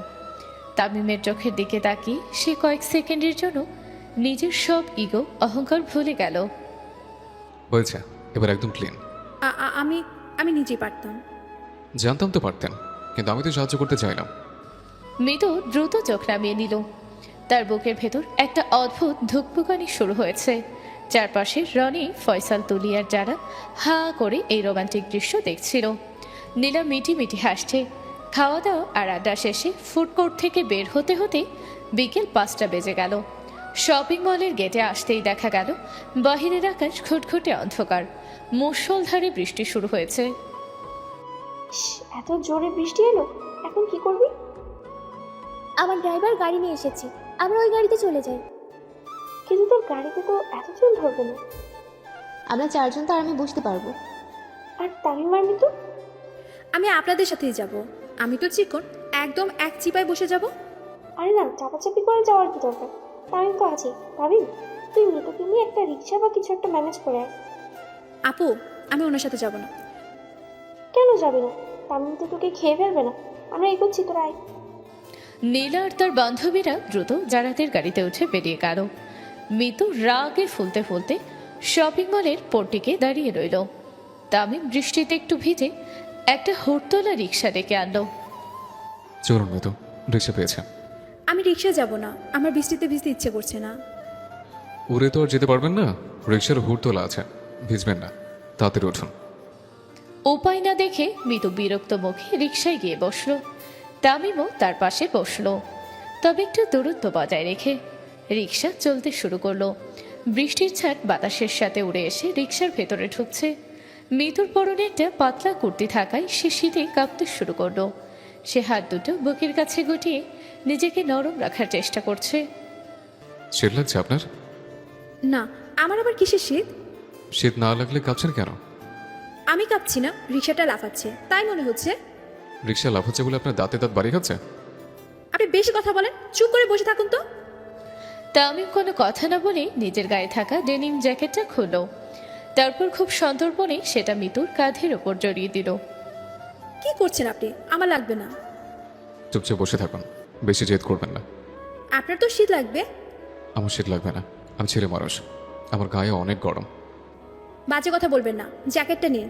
তামিমের চোখের দিকে তাকিয়ে সে কয়েক সেকেন্ডের জন্য নিজের সব ইগো অহংকার ভুলে গেল। হয়েছে, এবার একদম ক্লিন। আমি আমি নিজেই পারতাম। জানতাম তো পারতেন, কিন্তু আমি তো সাহায্য করতে চাইলাম। মিতু দ্রুত চোখ নামিয়ে নিল। তার বুকের ভেতর একটা অদ্ভুত ধুকপুকানি শুরু হয়েছে। চারপাশে রনি, ফয়সাল, তুলিয়ার যারা হা করে এই রোমান্টিক দৃশ্য দেখছিল। নীলা মিটি মিটি হাসছে। খাওয়া দাওয়া আর আড্ডা শেষে ফুড কোর্ট থেকে বের হতে হতে বিকেল 5টা বেজে গেল। শপিং মলের গেটে আসতেই দেখা গেল বাহিরের আকাশ ঘুটঘুটে অন্ধকার। মুষলধারে বৃষ্টি শুরু হয়েছে। এত জোরে বৃষ্টি এলো, এখন কি করবি? আমার ড্রাইভার গাড়ি নিয়ে এসেছে, আমরা ওই গাড়িতে চলে যাই। কিন্তু তোর গাড়িতে তো এত চুল ধরবে না। আমরা 4 জন তো আরামে বসতে পারবো। আর তামিম আর মিতু? আমি আপনাদের সাথেই যাব। আমি তো চিকন, একদম এক চিপায় বসে যাব। আরে না, চাপাচাপি করে যাওয়ার কি দরকার? তামিম তো আছে। তামিম, তুই মিতুকে নিয়ে একটা রিক্সা বা কিছু একটা ম্যানেজ করে আয়। আপু, আমি ওনার সাথে যাব না। কেন যাবে না? তামিম তো তোকে খেয়ে ফেলবে না। আমরা এগোচ্ছি, তোরা আয়। নীলা আর তার বান্ধবীরা দ্রুত জারাতের গাড়িতে উঠে বেরিয়ে গেল। মিতু রাগে ফুলতে ফুলতে শপিং মলের পট্টিকে দাঁড়িয়ে রইল। তামিম বৃষ্টিতে একটু ভিজে একটা হুড়তোলা রিক্সা ডেকে আনলো। চলুন মিতু, রিক্সা পেয়েছে। আমি রিক্সা যাব না, আমার বৃষ্টিতে ভিজতে ইচ্ছে করছে না। উড়ে তো আর যেতে পারবেন না, রিক্সার হুড় তোলা আছে, ভিজবেন না, তাড়াতাড়ি উঠুন। উপায় না দেখে মিতু বিরক্ত মুখে রিক্সায় গিয়ে বসলো। তামিমও তার পাশে বসলো, তবে একটু দূরত্ব বজায় রেখে। রিক্সা চলতে শুরু করলো। বৃষ্টির ছাট বাতাসের সাথে উড়ে এসে রিক্সার ভেতরে ঢুকছে। মিতুর পরনে একটা পাতলা কুর্তি থাকায় সে শীতে কাঁপতে শুরু করলো। সে হাত দুটো বুকের কাছে গুটিয়ে নিজেকে নরম রাখার চেষ্টা করছে। শীত লাগছে আপনার? না, আমার আবার কিসের শীত? শীত না লাগলে কাঁপছেন কেন? আমি কাঁপছি না, রিক্সাটা লাফাচ্ছে, তাই মনে হচ্ছে। রিক্সা লাফাচ্ছে বলে আপনার দাঁতে দাঁত বাড়ি খাচ্ছে? আপনি বেশি কথা বলেন, চুপ করে বসে থাকুন তো। তামিম কোনো কথা না বলে নিজের গায়ে থাকা ডেনিম জ্যাকেটটা খুলল। তারপর খুব সন্তর্পণে সেটা মিতুর কাঁধের ওপর জড়িয়ে দিল। কি করছেন আপনি? আমার লাগবে না। চুপচাপ বসে থাকুন, বেশি জেদ করবেন না। আপনার তো শীত লাগবে। আমার শীত লাগবে না, আমি ছেলে মানুষ, আমার গায়ে অনেক গরম। বাজে কথা বলবেন না, জ্যাকেটটা নিন।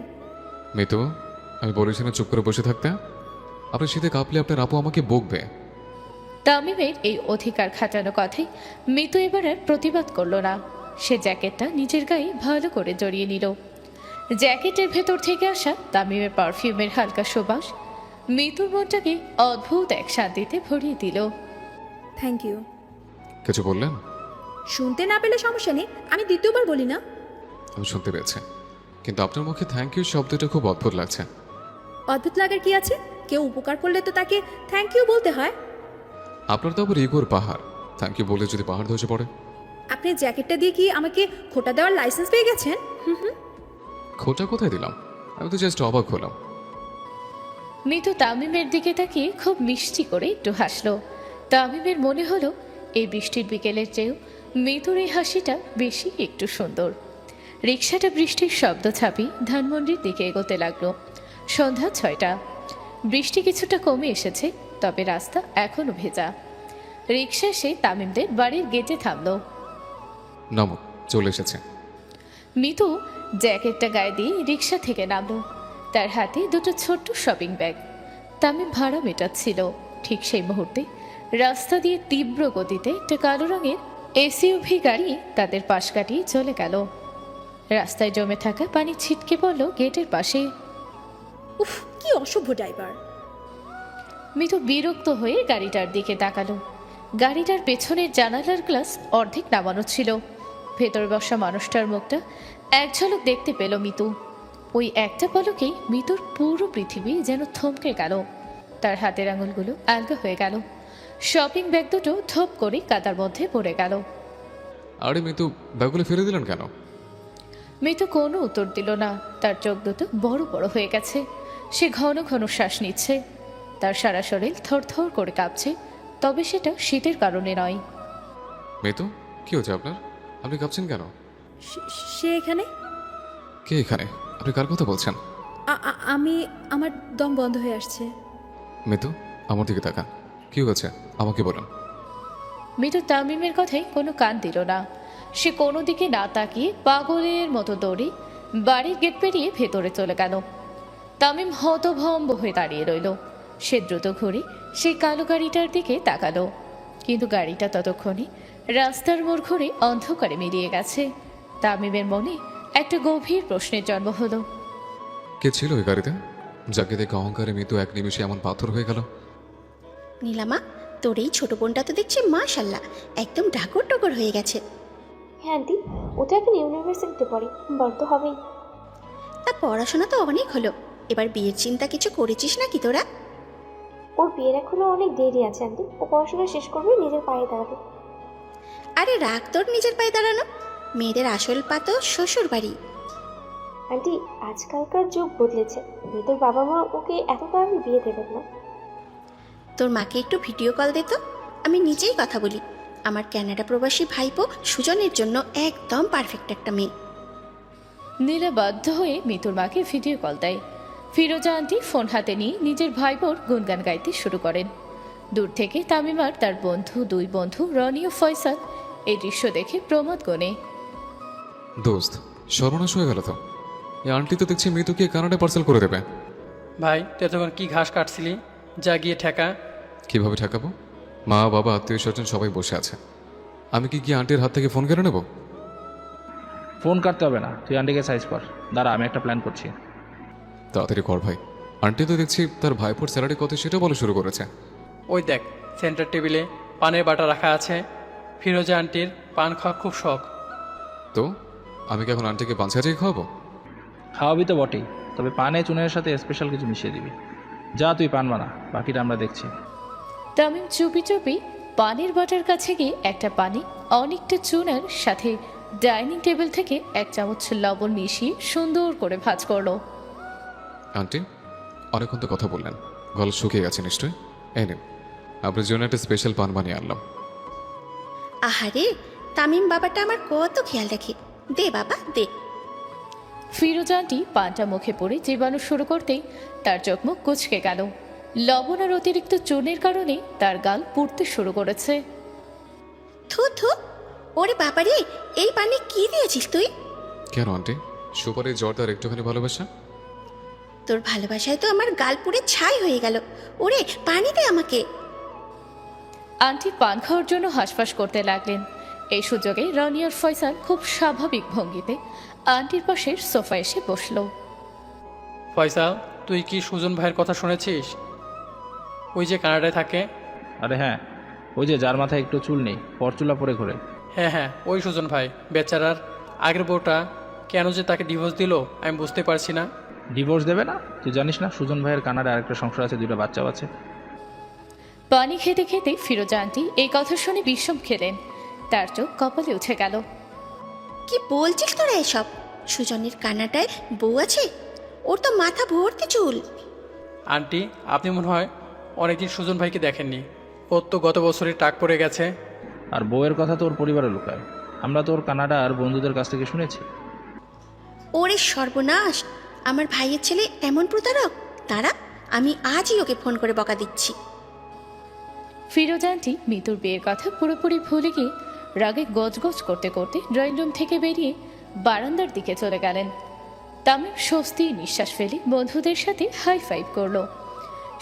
মিতু, আমি বলেছি না চুপ করে বসে থাকতে? আপনি শীতে কাঁপলে আপনার আপু আমাকে বকবে। তামিমের এই অধিকার খাটানো কথায় মিতু এবার আর প্রতিবাদ করল না। সে জ্যাকেটটা নিজের গায়ে ভালো করে জড়িয়ে নিল। জ্যাকেটের ভেতর থেকে আসা তামিমের পারফিউমের হালকা সুবাস মিতুর মনটাকে অদ্ভুত এক শান্তিতে ভরিয়ে দিল। Thank you. কিছু বললেন? শুনতে না পেলে সমস্যা নেই, আমি দ্বিতীয়বার বলি না। আমি শুনতে পেয়েছি, কিন্তু আপনার মুখে থ্যাংক ইউ শব্দটা খুব অদ্ভুত লাগছে। অদ্ভুত লাগার কি আছে? কেউ উপকার করলে তো তাকে থ্যাংক ইউ বলতে হয়। আপনার তো আবার ইগোর পাহাড়, থ্যাংক ইউ বলে যদি পাহাড় ধসে পড়ে? আপনি জ্যাকেটটা দিয়ে কি আমাকে খোটা দেওয়ার লাইসেন্স পেয়ে গেছেন? খোটা কোথায় দিলাম? আমি তো জাস্ট অবাক হলাম। মিতু তামিমের দিকে তাকিয়ে খুব মিষ্টি করে একটু হাসলো। তামিমের মনে হলো এই বৃষ্টির বিকেলের চেয়েও মিতুর এই হাসিটা বেশি একটু সুন্দর। রিক্সাটা বৃষ্টির শব্দ ছাপিয়ে ধানমন্ডির দিকে এগোতে লাগলো। সন্ধ্যা 6টা। বৃষ্টি কিছুটা কমে এসেছে, তবে রাস্তা এখনো ভেজা। রিক্সা এসে তামিমদের বাড়ির গেটে থামলো। নামো, চলে এসেছে। মিতু জ্যাকেটটা গায়ে দিয়ে রিক্সা থেকে নামলো। তার হাতে দুটো ছোট্ট শপিং ব্যাগ। তামিম ভাড়া মেটাচ্ছিল। ঠিক সেই মুহূর্তে রাস্তা দিয়ে তীব্র গতিতে একটা কালো রঙের এসইউভি গাড়ি তাদের পাশ কাটিয়ে চলে গেল। রাস্তায় জমে থাকা পানি ছিটকে পড়ল গেটের পাশে। উফ, কি অসভ্য ড্রাইভার! মিতু বিরক্ত হয়ে গাড়িটার দিকে তাকালো। গাড়িটার পেছনের জানালার গ্লাস অর্ধেক নামানো ছিল। ভেতরে বসা মানুষটার মুখটা এক ঝলক দেখতে পেল মিতু। ওই একটা পলকেই মিতুর পুরো পৃথিবী যেন থমকে গেল। তার হাতের আঙুলগুলো আলগা হয়ে গেল। শপিং ব্যাগ দুটো ধপ করে কাদার মধ্যে পড়ে গেল। আরে মিতু, ব্যাগগুলো ফেলে দিলেন কেন? মিতু কোনো উত্তর দিল না। তার চোখ দুটো বড় বড় হয়ে গেছে। সে ঘন ঘন শ্বাস নিচ্ছে। তার সারা শরীর থরথর করে কাঁপছে, তবে সেটা শীতের কারণে নয়। মিতু, কি হচ্ছে আপনার? আপনি কাঁপছেন কেন? সে এখানে? কে এখানে? আপনি কার কথা বলছেন? আমি, আমার দম বন্ধ হয়ে আসছে। মিতু, আমার দিকে তাকান। কি হয়েছে আমাকে বলুন। মিতু তামিমের কথায় কোনো কান দিল না। সে কোনো দিকে না তাকিয়ে পাগলের মতো দৌড়ে বাড়ির গেট পেরিয়ে ভেতরে চলে গেল। তামিম হতভম্ব হয়ে দাঁড়িয়ে রইল। সে দ্রুত ঘুরে সেই কালো গাড়িটার দিকে তাকালো, কিন্তু গাড়িটা ততক্ষণে রাস্তার মোড় ঘুরে অন্ধকারে মিলিয়ে গেছে। তামিমের মনে একটা গভীর প্রশ্নের জন্ম হলো। কে ছিল ওই গাড়িতে, যাকে দেখে অহংকারে মিতু এক নিমিষে এমন পাথর হয়ে গেল? নীলামা, তোর এই ছোট বোনটা তো দেখছি মাশাল্লাহ একদম ডাকর টকর হয়ে গেছে। হ্যাঁ আন্টি, ওটা এখন ইউনিভার্সিটিতে পড়ে, বড় তো হবেই। তা পড়াশোনা তো অনেক হলো, এবার বিয়ের চিন্তা কিছু করেছিস নাকি তোরা? ওর বিয়ের এখনো অনেক দেরি আছে আন্টি। ও পড়াশোনা শেষ করবে, নিজের পায়ে দাঁড়াবে। আরে রাখ তোর নিজের পায়ে দাঁড়ানো, মেয়েদের আসল পা তো শ্বশুর বাড়ি। আন্টি, আজকালকার যুগ বদলেছে। তোর বাবা মা ওকে এত তাড়াতাড়ি বিয়ে দেবেন না। তোর মাকে একটু ভিডিও কল দে তো, আমি নিজেই কথা বলি। আমার কানাডা প্রবাসী ভাইপো সুজনের জন্য একদম পারফেক্ট একটা মেয়ে। নীলা বাধ্য হয়ে মিতুর মাকে ভিডিও কল দেয়। ফিরোজা আন্টি ফোন হাতে নিয়ে নিজের ভাইবোর গুনগান গাইতে শুরু করেন। দূর থেকে তামিম আর তার দুই বন্ধু রনি ও ফয়সাল এই দৃশ্য দেখে প্রমাদ গনে। দোস্ত, সর্বনাশ হয়ে গেল তো। এই আন্টি তো দেখছি মিতুকে কানাডা পার্সেল করে দেবে। ভাই, তুই তখন কি ঘাস কাটছিলি? যা গিয়ে ঠেকা। কিভাবে ঠেকাবো? মা বাবা আত্মীয় স্বজন সবাই বসে আছে। আমি কি গিয়ে আন্টির হাত থেকে ফোন কেড়ে নেব? ফোন কাটতে হবে না, তুই আন্টিকে সাইজ কর। দাঁড়া, আমি একটা প্ল্যান করছি। তাড়াতাড়ি কর ভাই। আন্টি তো দেখছি তার ভাইপোর স্যালারি কত সেটা বলা শুরু করেছে। ওই দেখ, সেন্টার টেবিলে পানের বাটা রাখা আছে। ফিরোজা আন্টির পান খাওয়া খুব শখ। তো আমি কি এখন আন্টিকে পান ছাড়িয়ে খাওয়াবো? খাওয়াবি তো বটেই, তবে পানে চুনের সাথে স্পেশাল কিছু মিশিয়ে দিবি। যা তুই পান বানা, বাকিটা আমরা দেখছি। তামিম চুপি চুপি পানের বাটার কাছে গিয়ে একটা পানি অনেকটা চুনার সাথে ডাইনিং টেবিল থেকে 1 চামচ লবণ মিশিয়ে সুন্দর করে ভাজ করলো। আন্টি, অনেকক্ষণ তো কথা বললেন, গলা শুকিয়ে গেছে নিশ্চয়ই। এই নিন, আপনার জন্য একটা স্পেশাল পান বানিয়ে আনলাম। আহারে, তামিম বাবাটা আমার কত খেয়াল রাখে। দে বাবা দে। ফিরোজ আন্টি পানটা মুখে পড়ে জীবাণু শুরু করতেই তার চোখ মুখ কুঁচকে গেল। লবণ আর অতিরিক্ত চুনের কারণে তার গাল পুড়তে শুরু করেছে। থু থু, ওরে বাবারে, এই পানে কি দিয়েছিস তুই? কেন আন্টি, সুপারি জর্দার একটুখানি ভালোবাসা? তোর ভালোবাসায় তো আমার গাল পুড়ে ছাই হয়ে গেল। ওরে পানি দে আমাকে। আন্টি পান খাওয়ার জন্য হাঁসফাঁস করতে লাগলেন। এই সুযোগে রনি আর ফয়সাল খুব স্বাভাবিক ভঙ্গিতে আন্টির পাশের সোফা এসে বসল। ফয়সাল, তুই কি সুজন ভাইয়ের কথা শুনেছিস? ওই যে কানাডায় থাকে। আরে হ্যাঁ, ওই যে যার মাথায় একটু চুল নেই, পরচুলা পরে ঘোরে। হ্যাঁ হ্যাঁ, ওই সুজন ভাই। বেচারার আগের বউটা কেন যে তাকে ডিভোর্স দিল আমি বুঝতে পারছি না। ডিভোর্স দেবে না? তুই জানিস না সুজন ভাইয়ের কানাডায় আরেকটা সংসার আছে, 2টা বাচ্চাও আছে। পানি খেতে খেতে ফিরোজ আন্টি এই কথা শুনে বিষম খেলেন। তার চোখ কপালে উঠে গেল। কি বলছিস তোরা এসব? সুজনের কানাডায় বউ আছে? ওর তো মাথা ভর্তি চুল। আন্টি, আপনি মনে হয় অনেকদিন সুজন ভাইকে দেখেননি। ওর তো গত বছরই টাক পড়ে গেছে। আর বউয়ের কথা তো ওর পরিবারে লুকায়। আমরা তো ওর কানাডার বন্ধুদের কাছ থেকে শুনেছি। ওরে সর্বনাশ, আমার ভাইয়ের ছেলে এমন প্রতারক। তারা, আমি আজই ওকে ফোন করে বকা দিচ্ছি। ফিরোজ আন্টি মিতুর বিয়ের কথা পুরোপুরি ভুলে গিয়ে রাগে গজগজ করতে করতে ড্রয়িং রুম থেকে বেরিয়ে বারান্দার দিকে চলে গেলেন। তামিম স্বস্তির নিঃশ্বাস ফেলে বন্ধুদের সাথে হাই ফাইভ করলো।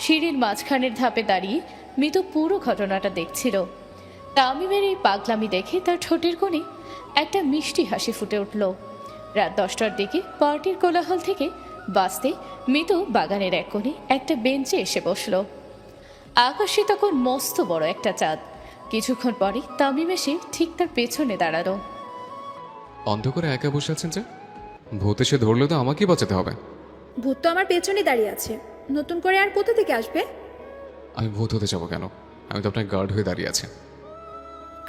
সিঁড়ির মাঝখানের ধাপে দাঁড়িয়ে মিতু পুরো ঘটনাটা দেখছিল। তামিমের এই পাগলামি দেখে তার ঠোঁটের কোণে একটা মিষ্টি হাসি ফুটে উঠল। রাত 10টার দিকে পার্টির কোলাহল থেকে বাঁচতে মিতু বাগানের এক কোণে একটা বেঞ্চে এসে বসল। আকাশে তখন মস্ত বড় একটা চাঁদ। কিছুক্ষণ পরে তামিম এসে ঠিক তার পেছনে দাঁড়ালো। অন্ধকারে একা বসে আছেন যে? ভূত এসে ধরলে তো আমাকেই বাঁচাতে হবে। ভূত তো আমার পেছনে দাঁড়িয়ে আছে, নতুন করে আর কোথা থেকে আসবে? আমি ভূত হতে যাবো কেন? আমি তো আপনার গার্ড হয়ে দাঁড়িয়ে আছি।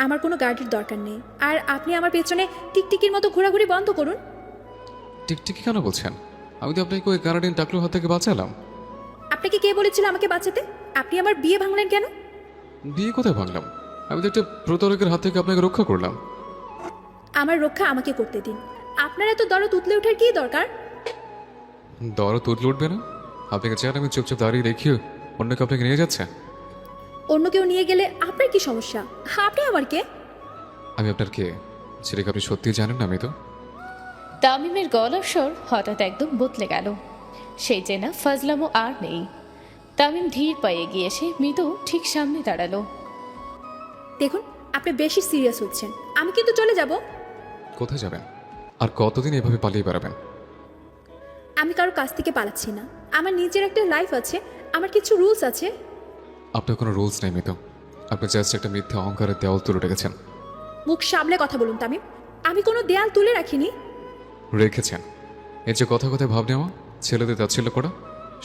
আমার কোনো গার্ডের দরকার নেই। আর আপনি আমার পেছনে টিকটিকির মতো ঘোরাঘুরি বন্ধ করুন। টিকটিকি কেন বলছেন? আমি তো আপনাকে ওই কানাডিয়ান টাকলুর হাত থেকে বাঁচালাম। আপনাকে কে বলেছিল আমাকে বাঁচাতে? আপনি আমার বিয়ে ভাঙলেন কেন? বিয়ে কোথায় ভাঙলাম? আমি তো একটা প্রতারকের হাত থেকে আপনাকে রক্ষা করলাম। আমার রক্ষা আমাকে করতে দিন। আপনার এত দরদ উতলে ওঠার কি দরকার? দরদ তুতলে উঠবে না? আপনাকে চান আমি চুপচাপ দাঁড়িয়ে রেখে অন্যকে আপনাকে নিয়ে যাচ্ছে? অন্য কেউ নিয়ে গেলে আপনার কি সমস্যা? আপনি আমার কে? আমি আপনার কে সেটাকে আপনি সত্যিই জানেন না? আমি তো। তামিমের গলার স্বর হঠাৎ একদম বদলে গেল। সেই চেনা ফাজলামো আর নেই। তামিম ধীর পায়ে এগিয়ে এসে মিতু ঠিক সামনে দাঁড়ালো। দেখুন, আপনি বেশি সিরিয়াস হচ্ছেন। আমি কিন্তু চলে যাব। কোথায় যাবেন? আর কতদিন এভাবে পালিয়ে বেড়াবেন? আমি কারো কাছ থেকে পালাচ্ছি না। আমার নিজের একটা লাইফ আছে, আমার কিছু রুলস আছে। আপনার কোনো রুলস নেই মিতু। আপনি জাস্ট একটা মিথ্যা অহংকারের দেওয়াল তুলে রেখেছেন। মুখ সামলে কথা বলুন তামিম। আমি কোনো দেয়াল তুলে রাখিনি। রেখেছেন। এই যে কথা কথায় ভাব নেওয়া, ছেলেদের তাচ্ছিল্য করা,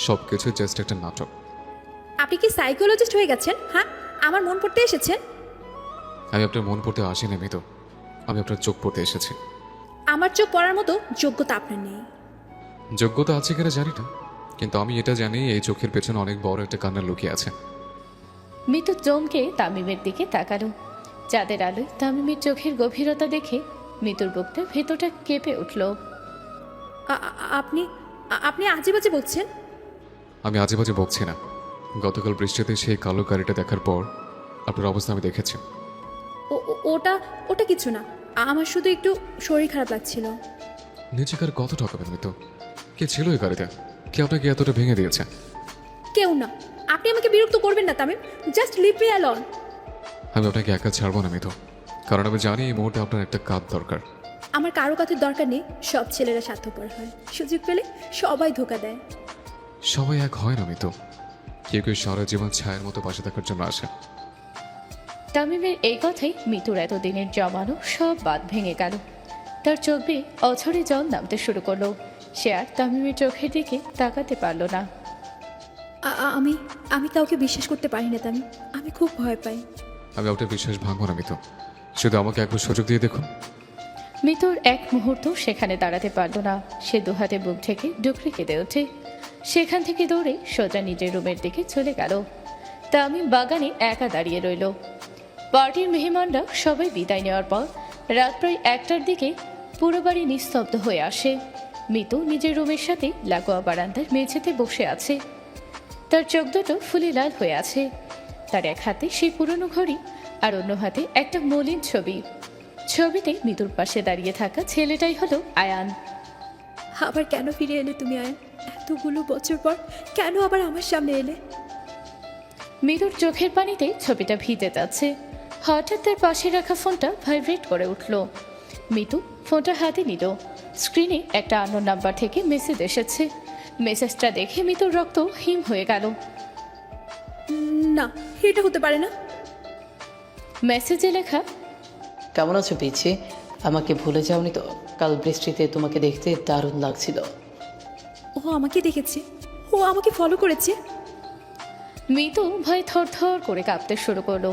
সব কিছু জাস্ট একটা নাটক। আপনি কি সাইকোলজিস্ট হয়ে গেছেন? হ্যাঁ, আমার মন পড়তে এসেছেন? আমি আপনার মন পড়তে আসিনি মিতু, আমি আপনার চোখ পড়তে এসেছি। আমার চোখ পড়ার মতো যোগ্যতা আপনার নেই। যোগ্যতা আছে কিনা জানি না, কিন্তু আমি এটা জানি এই চোখের পেছনে অনেক বড় একটা কান্না লুকিয়ে আছে। মিতু চমকে তামিমের দিকে তাকালো। চাঁদের আলোয় তামিমের চোখের গভীরতা দেখে মিতুর বুকটা ভেতরটা কেঁপে উঠল। আপনি আপনি আজে বাজে বলছেন। আমি আজে বাজে বকছি না। গতকাল বৃষ্টিতে সেই কালো গাড়িটা দেখার পর আপনার অবস্থা আমি দেখেছি। ওটা ওটা কিছু না। আমার শুধু একটু শরীর খারাপ লাগছিল। নিজেকে আর কত ঠকাবেন মিতু? কে ছিল এই গাড়িতে? কে আপনাকে এতটা ভেঙে দিয়েছে? কেউ না। আপনি আমাকে বিরক্ত করবেন না Tamim. Just leave me alone. আমি আপনাকে একা ছাড়বো না মিতু, কারণ আমি জানি এই মুহূর্তে আপনার একটা কাজ দরকার। আমার কারো কাছে দরকার নেই। সব ছেলেরা স্বার্থপর হয়, সুযোগ পেলে সবাই ধোকা দেয়। সবাই এক হয় না মিতু, কেউ কেউ সারা জীবন ছায়ের মতো পাশে থাকার জন্য আসে। তামিমের এই কথাই মিতুর এতদিনের জমানো সব বাদ ভেঙে গেল। তার চোখ বেয়ে অঝরে জল নামতে শুরু করলো। সে আর তামিমের চোখের দিকে তাকাতে পারল না। আমি আমি কাউকে বিশ্বাস করতে পারি না তামিম। আমি খুব ভয় পাই। আমি আপনার বিশ্বাস ভাঙবো না মিতু, শুধু আমাকে একবার সুযোগ দিয়ে দেখুন। মিতুর এক মুহূর্ত সেখানে দাঁড়াতে পারল না। সে দুহাতে বুক ঢেকে ডুকরে কেঁদে ওঠে। সেখান থেকে দৌড়ে সোজা নিজের রুমের দিকে চলে গেল। তামিম বাগানে একা দাঁড়িয়ে রইল। পার্টির মেহমানরা সবাই বিদায় নেওয়ার পর রাত প্রায় 1টার দিকে পুরো বাড়ি নিস্তব্ধ হয়ে আসে। মিতু নিজের রুমের সাথে লাগোয়া বারান্দার মেঝেতে বসে আছে। তার চোখ দুটো ফুলে লাল হয়ে আছে। তার এক হাতে সেই পুরনো ঘড়ি আর অন্য হাতে একটা মলিন ছবি। ছবিতে মিতুর পাশে দাঁড়িয়ে থাকা ছেলেটাই হলো আয়ান। আবার কেন ফিরে এলে তুমি আয়ান? এতগুলো বছর পর কেন আবার আমার সামনে এলে? মিতুর চোখের পানিতে ছবিটা ভিজে যাচ্ছে। হঠাৎ তার পাশে রাখা ফোনটা ভাইব্রেট করে উঠল। মিতু ফোনটা হাতে নিল। স্ক্রিনে একটা আননোন নাম্বার থেকে মেসেজ এসেছে। মেসেজটা দেখে মিতুর রক্ত হিম হয়ে গেল। না, এটা হতে পারে না। মেসেজে লেখা, কেমন আছো পিচ্ছি? আমাকে ভুলে যাওনি তো? কাল বৃষ্টিতে তোমাকে দেখতে দারুণ লাগছিল। ও আমাকে দেখেছে, ও আমাকে ফলো করেছে। মিতু ভয়ে থরথর করে কাঁপতে শুরু করলো।